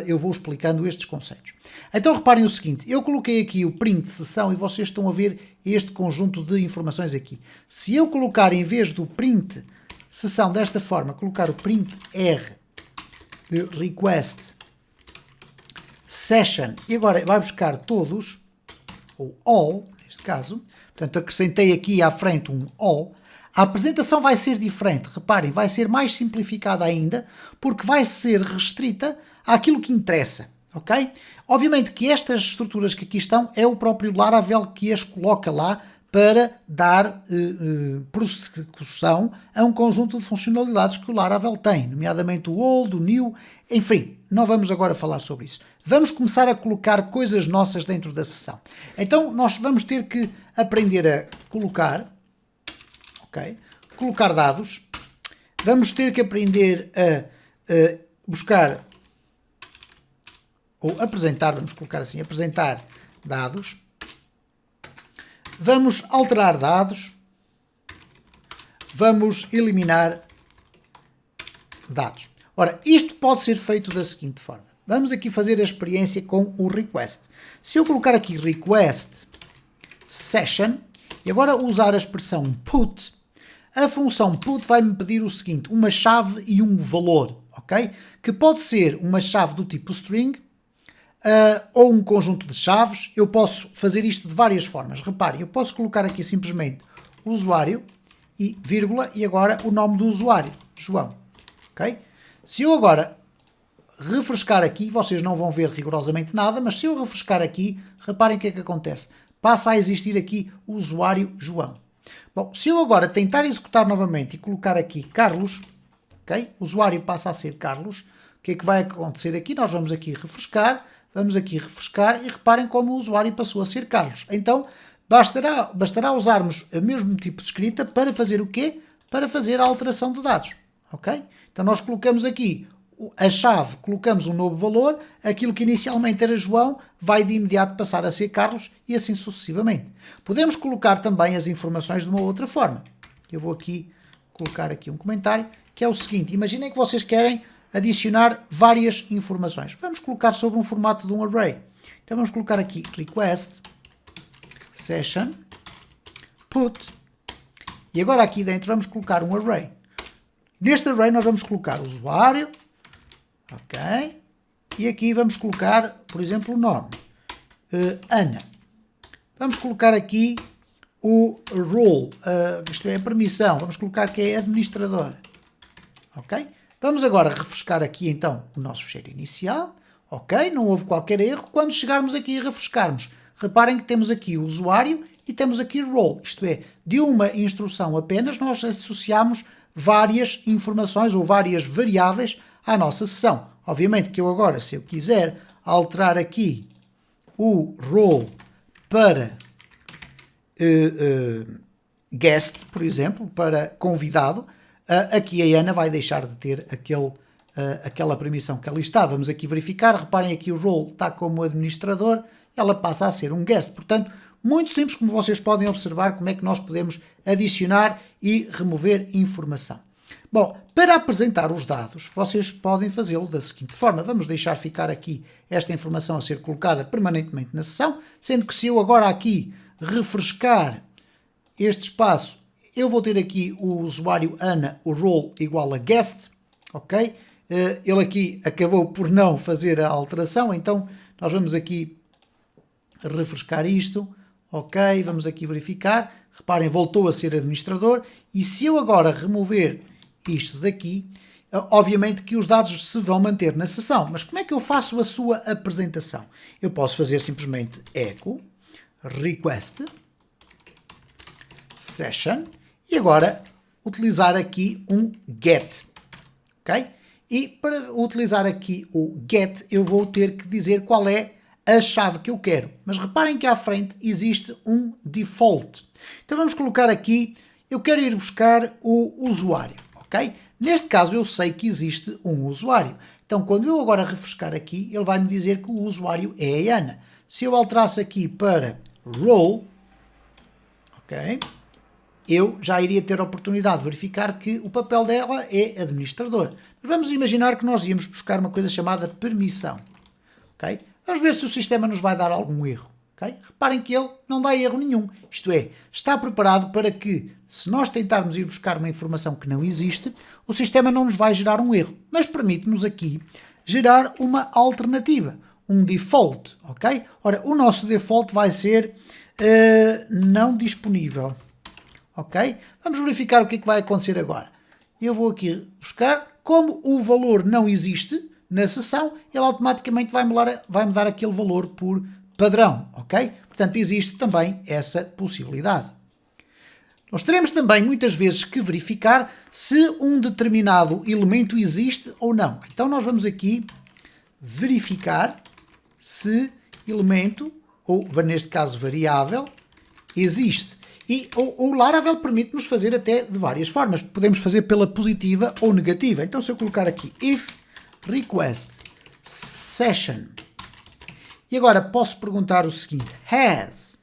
eu vou explicando estes conceitos. Então reparem o seguinte, eu coloquei aqui o print sessão e vocês estão a ver este conjunto de informações aqui. Se eu colocar em vez do print sessão desta forma, colocar o print R de request session e agora vai buscar todos, ou all, neste caso, portanto acrescentei aqui à frente um all, a apresentação vai ser diferente, reparem, vai ser mais simplificada ainda, porque vai ser restrita àquilo que interessa, ok? Obviamente que estas estruturas que aqui estão é o próprio Laravel que as coloca lá para dar prossecução a um conjunto de funcionalidades que o Laravel tem, nomeadamente o old, o new, enfim, não vamos agora falar sobre isso. Vamos começar a colocar coisas nossas dentro da sessão. Então nós vamos ter que aprender a colocar, ok? Colocar dados, vamos ter que aprender a buscar ou apresentar, vamos colocar assim, apresentar dados. Vamos alterar dados. Vamos eliminar dados. Ora, isto pode ser feito da seguinte forma. Vamos aqui fazer a experiência com o request. Se eu colocar aqui request session e agora usar a expressão put, a função put vai-me pedir o seguinte, uma chave e um valor, ok? Que pode ser uma chave do tipo string ou um conjunto de chaves. Eu posso fazer isto de várias formas. Reparem, eu posso colocar aqui simplesmente usuário e vírgula e agora o nome do usuário, João, ok? Se eu agora refrescar aqui, vocês não vão ver rigorosamente nada, mas se eu refrescar aqui, reparem o que é que acontece. Passa a existir aqui o usuário João. Bom, se eu agora tentar executar novamente e colocar aqui Carlos, ok? O usuário passa a ser Carlos. O que é que vai acontecer aqui? Nós vamos aqui refrescar e reparem como o usuário passou a ser Carlos. Então, bastará usarmos o mesmo tipo de escrita para fazer o quê? Para fazer a alteração de dados, ok? Então nós colocamos aqui a chave, colocamos um novo valor, aquilo que inicialmente era João vai de imediato passar a ser Carlos e assim sucessivamente. Podemos colocar também as informações de uma outra forma. Eu vou aqui colocar aqui um comentário que é o seguinte, imaginem que vocês querem adicionar várias informações. Vamos colocar sobre um formato de um array. Então vamos colocar aqui request session put e agora aqui dentro vamos colocar um array. Neste array nós vamos colocar o usuário, ok? E aqui vamos colocar, por exemplo, o nome, Ana. Vamos colocar aqui o role, isto é a permissão, vamos colocar que é administrador, ok? Vamos agora refrescar aqui então o nosso fecheiro inicial, ok? Não houve qualquer erro. Quando chegarmos aqui e refrescarmos, reparem que temos aqui o usuário e temos aqui o role, isto é, de uma instrução apenas nós associamos várias informações ou várias variáveis à nossa sessão. Obviamente que eu agora, se eu quiser alterar aqui o role para guest, por exemplo, para convidado, aqui a Ana vai deixar de ter aquela permissão que ali está. Vamos aqui verificar, reparem aqui o role está como administrador, ela passa a ser um guest. Portanto, muito simples, como vocês podem observar, como é que nós podemos adicionar e remover informação. Bom, para apresentar os dados, vocês podem fazê-lo da seguinte forma. Vamos deixar ficar aqui esta informação a ser colocada permanentemente na sessão, sendo que se eu agora aqui refrescar este espaço, eu vou ter aqui o usuário Ana, o role igual a guest, ok? Ele aqui acabou por não fazer a alteração, então nós vamos aqui refrescar isto. Ok, vamos aqui verificar. Reparem, voltou a ser administrador. E se eu agora remover isto daqui, obviamente que os dados se vão manter na sessão. Mas como é que eu faço a sua apresentação? Eu posso fazer simplesmente echo request session e agora utilizar aqui um get. Ok? E para utilizar aqui o get, eu vou ter que dizer qual é a chave que eu quero. Mas reparem que à frente existe um default. Então vamos colocar aqui, eu quero ir buscar o usuário, ok? Neste caso eu sei que existe um usuário. Então quando eu agora refrescar aqui, ele vai me dizer que o usuário é a Ana. Se eu alterasse aqui para role, ok? Eu já iria ter a oportunidade de verificar que o papel dela é administrador. Mas vamos imaginar que nós íamos buscar uma coisa chamada permissão, ok? Vamos ver se o sistema nos vai dar algum erro. Okay? Reparem que ele não dá erro nenhum. Isto é, está preparado para que, se nós tentarmos ir buscar uma informação que não existe, o sistema não nos vai gerar um erro. Mas permite-nos aqui gerar uma alternativa, um default. Okay? Ora, o nosso default vai ser não disponível. Okay? Vamos verificar o que é que vai acontecer agora. Eu vou aqui buscar. Como o valor não existe na sessão, ele automaticamente vai-me dar aquele valor por padrão, ok? Portanto, existe também essa possibilidade. Nós teremos também muitas vezes que verificar se um determinado elemento existe ou não. Então nós vamos aqui verificar se elemento, ou neste caso variável, existe. E o Laravel permite-nos fazer até de várias formas. Podemos fazer pela positiva ou negativa. Então se eu colocar aqui if request session e agora posso perguntar o seguinte, has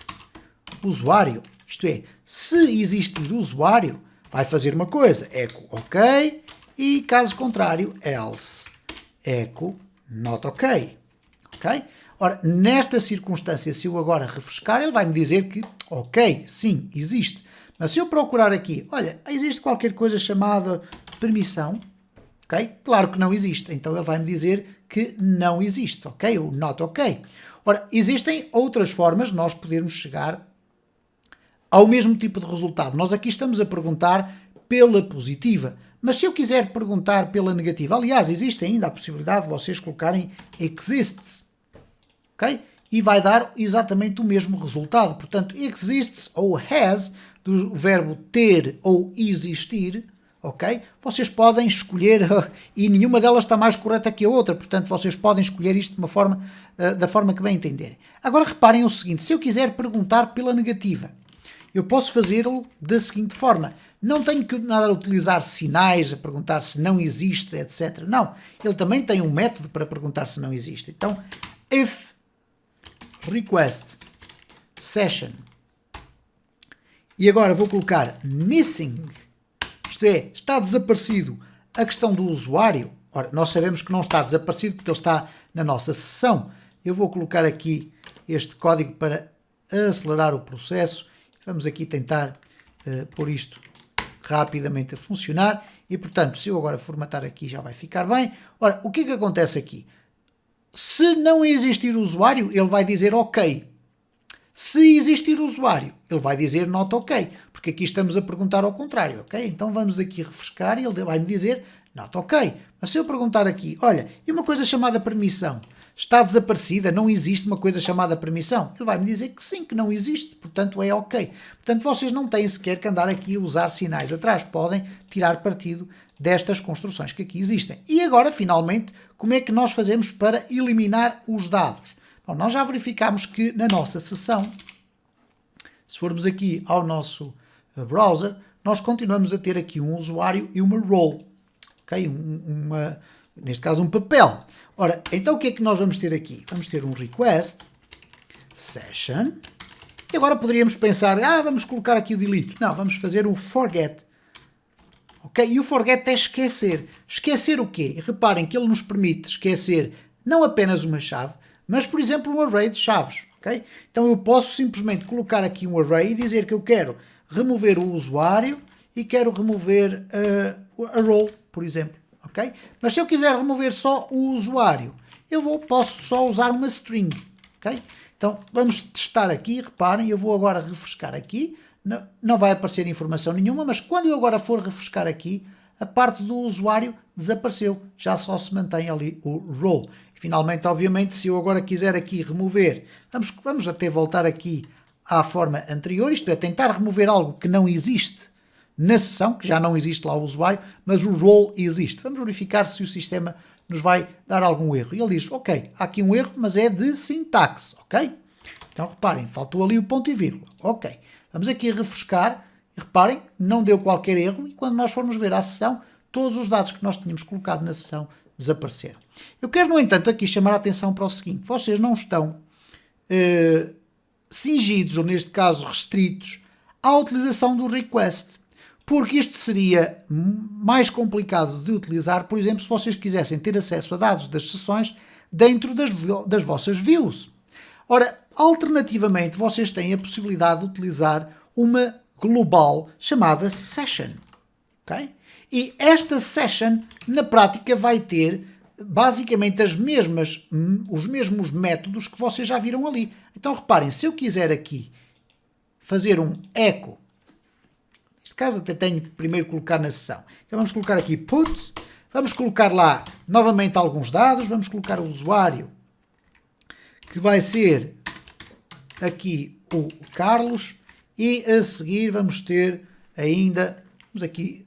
usuário. Isto é, se existir usuário, vai fazer uma coisa, echo OK, e caso contrário, else, echo not OK. Ok? Ora, nesta circunstância, se eu agora refrescar, ele vai me dizer que, ok, sim, existe. Mas se eu procurar aqui, olha, existe qualquer coisa chamada permissão, ok? Claro que não existe. Então ele vai me dizer que não existe, ok? Ou not ok. Ora, existem outras formas de nós podermos chegar ao mesmo tipo de resultado. Nós aqui estamos a perguntar pela positiva. Mas se eu quiser perguntar pela negativa, aliás, existe ainda a possibilidade de vocês colocarem exists. Ok? E vai dar exatamente o mesmo resultado. Portanto, exists ou has, do verbo ter ou existir, ok? Vocês podem escolher, e nenhuma delas está mais correta que a outra, portanto, vocês podem escolher isto de uma forma, da forma que bem entenderem. Agora, reparem o seguinte, se eu quiser perguntar pela negativa, eu posso fazê-lo da seguinte forma. Não tenho que nada a utilizar sinais, a perguntar se não existe, etc. Não. Ele também tem um método para perguntar se não existe. Então, if request session, e agora vou colocar missing, isto é, está desaparecido a questão do usuário. Ora, nós sabemos que não está desaparecido porque ele está na nossa sessão. Eu vou colocar aqui este código para acelerar o processo. Vamos aqui tentar pôr isto rapidamente a funcionar e, portanto, se eu agora formatar aqui já vai ficar bem. Ora, o que é que acontece aqui? Se não existir usuário, ele vai dizer OK. Se existir usuário, ele vai dizer not OK, porque aqui estamos a perguntar ao contrário, ok? Então vamos aqui refrescar e ele vai me dizer not OK. Mas se eu perguntar aqui, olha, e uma coisa chamada permissão, está desaparecida, não existe uma coisa chamada permissão? Ele vai me dizer que sim, que não existe, portanto é OK. Portanto, vocês não têm sequer que andar aqui a usar sinais atrás, podem tirar partido destas construções que aqui existem. E agora, finalmente, como é que nós fazemos para eliminar os dados? Bom, nós já verificámos que na nossa sessão, se formos aqui ao nosso browser, nós continuamos a ter aqui um usuário e uma role, ok? Neste caso um papel. Ora, então o que é que nós vamos ter aqui? Vamos ter um request session e agora poderíamos pensar, vamos colocar aqui o delete. Não, vamos fazer um forget. Ok? E o forget é esquecer. Esquecer o quê? E reparem que ele nos permite esquecer não apenas uma chave, mas, por exemplo, um array de chaves. Ok? Então eu posso simplesmente colocar aqui um array e dizer que eu quero remover o usuário e quero remover a role, por exemplo. Okay? Mas se eu quiser remover só o usuário, posso só usar uma string. Okay? Então vamos testar aqui, reparem, eu vou agora refrescar aqui, não vai aparecer informação nenhuma, mas quando eu agora for refrescar aqui, a parte do usuário desapareceu, já só se mantém ali o role. E, finalmente, obviamente, se eu agora quiser aqui remover, vamos até voltar aqui à forma anterior, isto é, tentar remover algo que não existe na sessão, que já não existe lá o usuário, mas o role existe. Vamos verificar se o sistema nos vai dar algum erro. E ele diz, ok, há aqui um erro, mas é de sintaxe, ok? Então, reparem, faltou ali o ponto e vírgula. Ok, vamos aqui refrescar, e reparem, não deu qualquer erro, e quando nós formos ver a sessão, todos os dados que nós tínhamos colocado na sessão desapareceram. Eu quero, no entanto, aqui chamar a atenção para o seguinte, vocês não estão cingidos, ou neste caso restritos, à utilização do request. Porque isto seria mais complicado de utilizar, por exemplo, se vocês quisessem ter acesso a dados das sessões dentro das vossas views. Ora, alternativamente, vocês têm a possibilidade de utilizar uma global chamada session. Okay? E esta session, na prática, vai ter basicamente os mesmos métodos que vocês já viram ali. Então, reparem, se eu quiser aqui fazer um echo, neste caso até tenho que primeiro colocar na sessão. Então vamos colocar aqui put, vamos colocar lá novamente alguns dados, vamos colocar o usuário, que vai ser aqui o Carlos, e a seguir vamos ter ainda, vamos aqui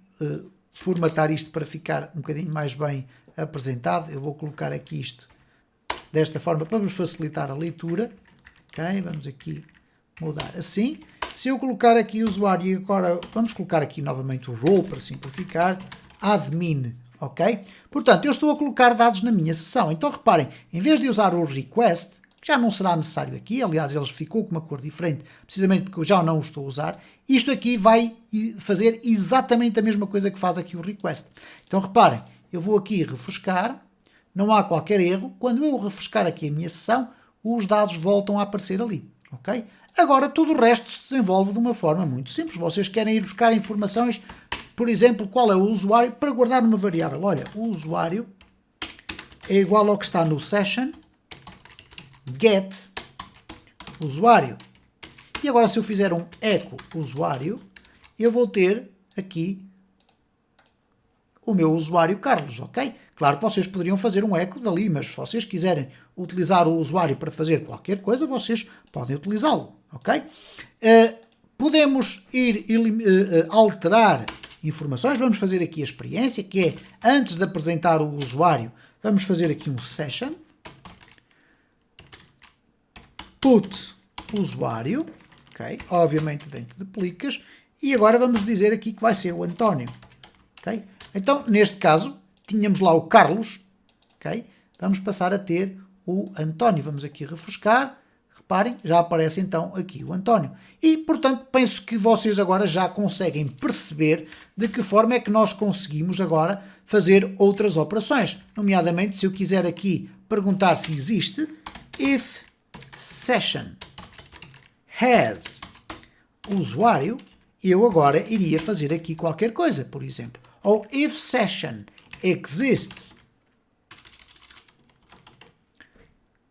formatar isto para ficar um bocadinho mais bem apresentado. Eu vou colocar aqui isto desta forma para vos facilitar a leitura. Ok, vamos aqui mudar assim. Se eu colocar aqui o usuário e agora vamos colocar aqui novamente o role para simplificar, admin, ok? Portanto, eu estou a colocar dados na minha sessão. Então reparem, em vez de usar o request, que já não será necessário aqui, aliás, ele ficou com uma cor diferente, precisamente porque eu já não o estou a usar. Isto aqui vai fazer exatamente a mesma coisa que faz aqui o request. Então reparem, eu vou aqui refrescar, não há qualquer erro, quando eu refrescar aqui a minha sessão, os dados voltam a aparecer ali, ok? Agora tudo o resto se desenvolve de uma forma muito simples. Vocês querem ir buscar informações, por exemplo, qual é o usuário, para guardar numa variável. Olha, o usuário é igual ao que está no session, get usuário. E agora se eu fizer um echo usuário, eu vou ter aqui o meu usuário Carlos, ok? Claro que vocês poderiam fazer um echo dali, mas se vocês quiserem utilizar o usuário para fazer qualquer coisa, vocês podem utilizá-lo, ok? Podemos ir alterar informações. Vamos fazer aqui a experiência, que é, antes de apresentar o usuário, vamos fazer aqui um session, put usuário, ok? Obviamente dentro de plicas, e agora vamos dizer aqui que vai ser o António, ok? Então, neste caso, tínhamos lá o Carlos, ok? Vamos passar a ter o António. Vamos aqui refrescar. Reparem, já aparece então aqui o António. E, portanto, penso que vocês agora já conseguem perceber de que forma é que nós conseguimos agora fazer outras operações. Nomeadamente, se eu quiser aqui perguntar se existe, if session has usuário, eu agora iria fazer aqui qualquer coisa, por exemplo. Ou if session exists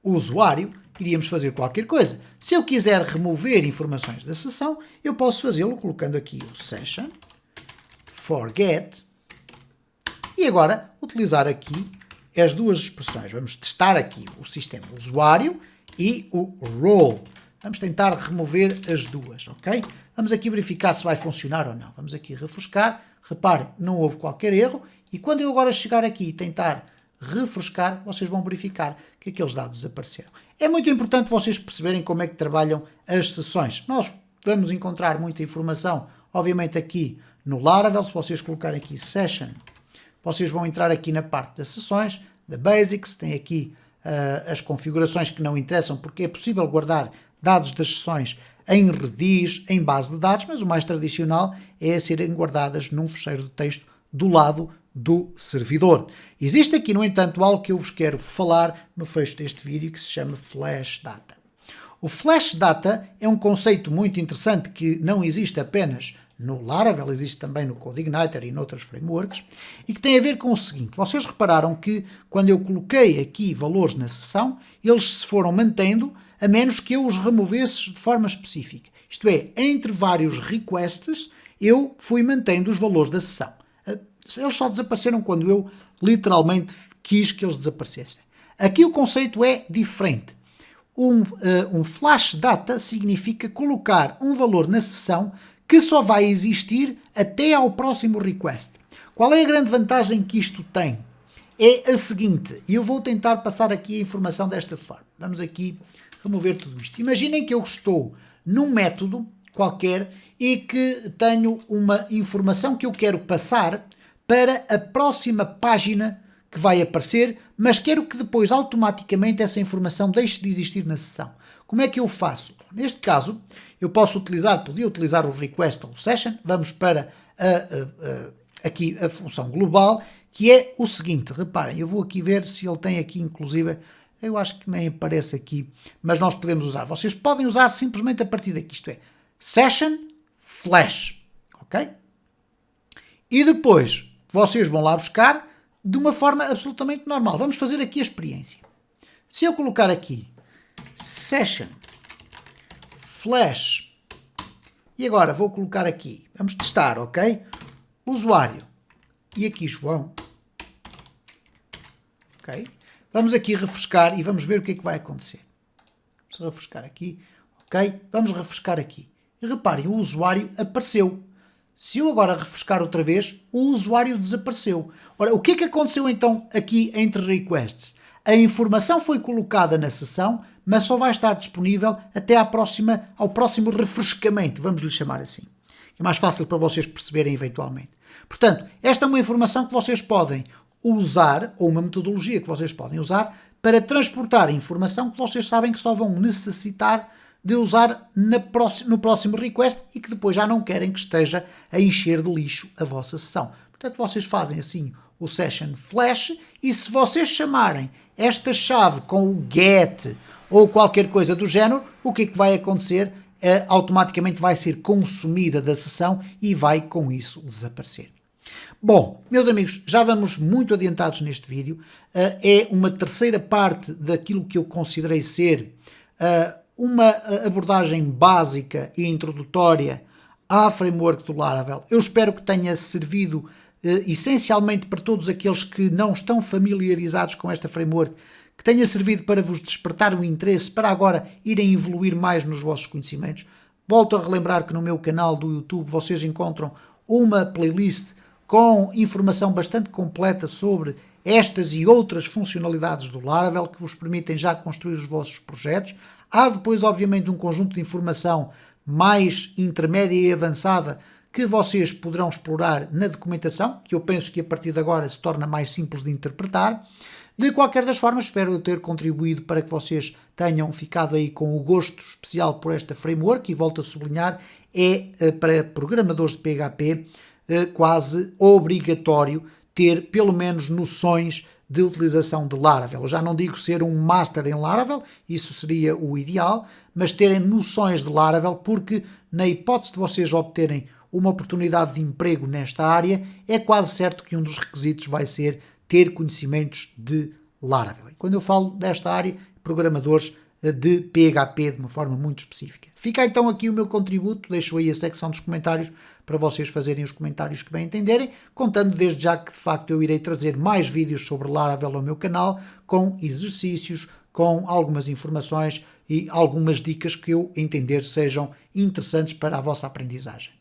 usuário, iríamos fazer qualquer coisa. Se eu quiser remover informações da sessão, eu posso fazê-lo colocando aqui o session forget e agora utilizar aqui as duas expressões. Vamos testar aqui o sistema usuário e o role. Vamos tentar remover as duas, ok? Vamos aqui verificar se vai funcionar ou não. Vamos aqui refrescar. Reparem, não houve qualquer erro. E quando eu agora chegar aqui e tentar refrescar, vocês vão verificar que aqueles dados desapareceram. É muito importante vocês perceberem como é que trabalham as sessões. Nós vamos encontrar muita informação, obviamente aqui no Laravel. Se vocês colocarem aqui Session, vocês vão entrar aqui na parte das sessões, da Basics, tem aqui as configurações que não interessam, porque é possível guardar dados das sessões em Redis, em base de dados, mas o mais tradicional é serem guardadas num fecheiro de texto do lado do servidor. Existe aqui, no entanto, algo que eu vos quero falar no fecho deste vídeo, que se chama Flash Data. O Flash Data é um conceito muito interessante que não existe apenas no Laravel, existe também no CodeIgniter e noutros frameworks, e que tem a ver com o seguinte: vocês repararam que quando eu coloquei aqui valores na sessão, eles se foram mantendo a menos que eu os removesse de forma específica. Isto é, entre vários requests, eu fui mantendo os valores da sessão. Eles só desapareceram quando eu literalmente quis que eles desaparecessem. Aqui o conceito é diferente. Um flash data significa colocar um valor na sessão que só vai existir até ao próximo request. Qual é a grande vantagem que isto tem? É a seguinte, e eu vou tentar passar aqui a informação desta forma. Vamos aqui remover tudo isto. Imaginem que eu estou num método qualquer e que tenho uma informação que eu quero passar para a próxima página que vai aparecer, mas quero que depois automaticamente essa informação deixe de existir na sessão. Como é que eu faço? Neste caso, eu podia utilizar o request ou o session. Vamos para aqui a função global, que é o seguinte. Reparem, eu vou aqui ver se ele tem aqui, inclusive, eu acho que nem aparece aqui, mas nós podemos usar. Vocês podem usar simplesmente a partir daqui, isto é, session flash, ok? E depois vocês vão lá buscar de uma forma absolutamente normal. Vamos fazer aqui a experiência. Se eu colocar aqui session flash e agora vou colocar aqui, vamos testar, ok? Usuário e aqui João, ok? Vamos aqui refrescar e vamos ver o que é que vai acontecer. Vamos refrescar aqui, ok? Vamos refrescar aqui. E reparem, o usuário apareceu. Se eu agora refrescar outra vez, o usuário desapareceu. Ora, o que é que aconteceu então aqui entre requests? A informação foi colocada na sessão, mas só vai estar disponível até ao próximo refrescamento, vamos lhe chamar assim. É mais fácil para vocês perceberem eventualmente. Portanto, esta é uma informação que vocês podem usar, ou uma metodologia que vocês podem usar, para transportar a informação que vocês sabem que só vão necessitar de usar no próximo request e que depois já não querem que esteja a encher de lixo a vossa sessão. Portanto, vocês fazem assim o session flash e se vocês chamarem esta chave com o get ou qualquer coisa do género, o que é que vai acontecer? Automaticamente vai ser consumida da sessão e vai com isso desaparecer. Bom, meus amigos, já vamos muito adiantados neste vídeo. É uma terceira parte daquilo que eu considerei ser uma abordagem básica e introdutória à framework do Laravel. Eu espero que tenha servido essencialmente para todos aqueles que não estão familiarizados com esta framework, que tenha servido para vos despertar o interesse para agora irem evoluir mais nos vossos conhecimentos. Volto a relembrar que no meu canal do YouTube vocês encontram uma playlist com informação bastante completa sobre estas e outras funcionalidades do Laravel que vos permitem já construir os vossos projetos. Há depois, obviamente, um conjunto de informação mais intermédia e avançada que vocês poderão explorar na documentação, que eu penso que a partir de agora se torna mais simples de interpretar. De qualquer das formas, espero eu ter contribuído para que vocês tenham ficado aí com o gosto especial por esta framework e volto a sublinhar, para programadores de PHP quase obrigatório ter pelo menos noções de utilização de Laravel. Eu já não digo ser um master em Laravel, isso seria o ideal, mas terem noções de Laravel, porque na hipótese de vocês obterem uma oportunidade de emprego nesta área, é quase certo que um dos requisitos vai ser ter conhecimentos de Laravel. E quando eu falo desta área, programadores de PHP de uma forma muito específica. Fica então aqui o meu contributo, deixo aí a secção dos comentários para vocês fazerem os comentários que bem entenderem, contando desde já que de facto eu irei trazer mais vídeos sobre Laravel ao meu canal, com exercícios, com algumas informações e algumas dicas que eu entender sejam interessantes para a vossa aprendizagem.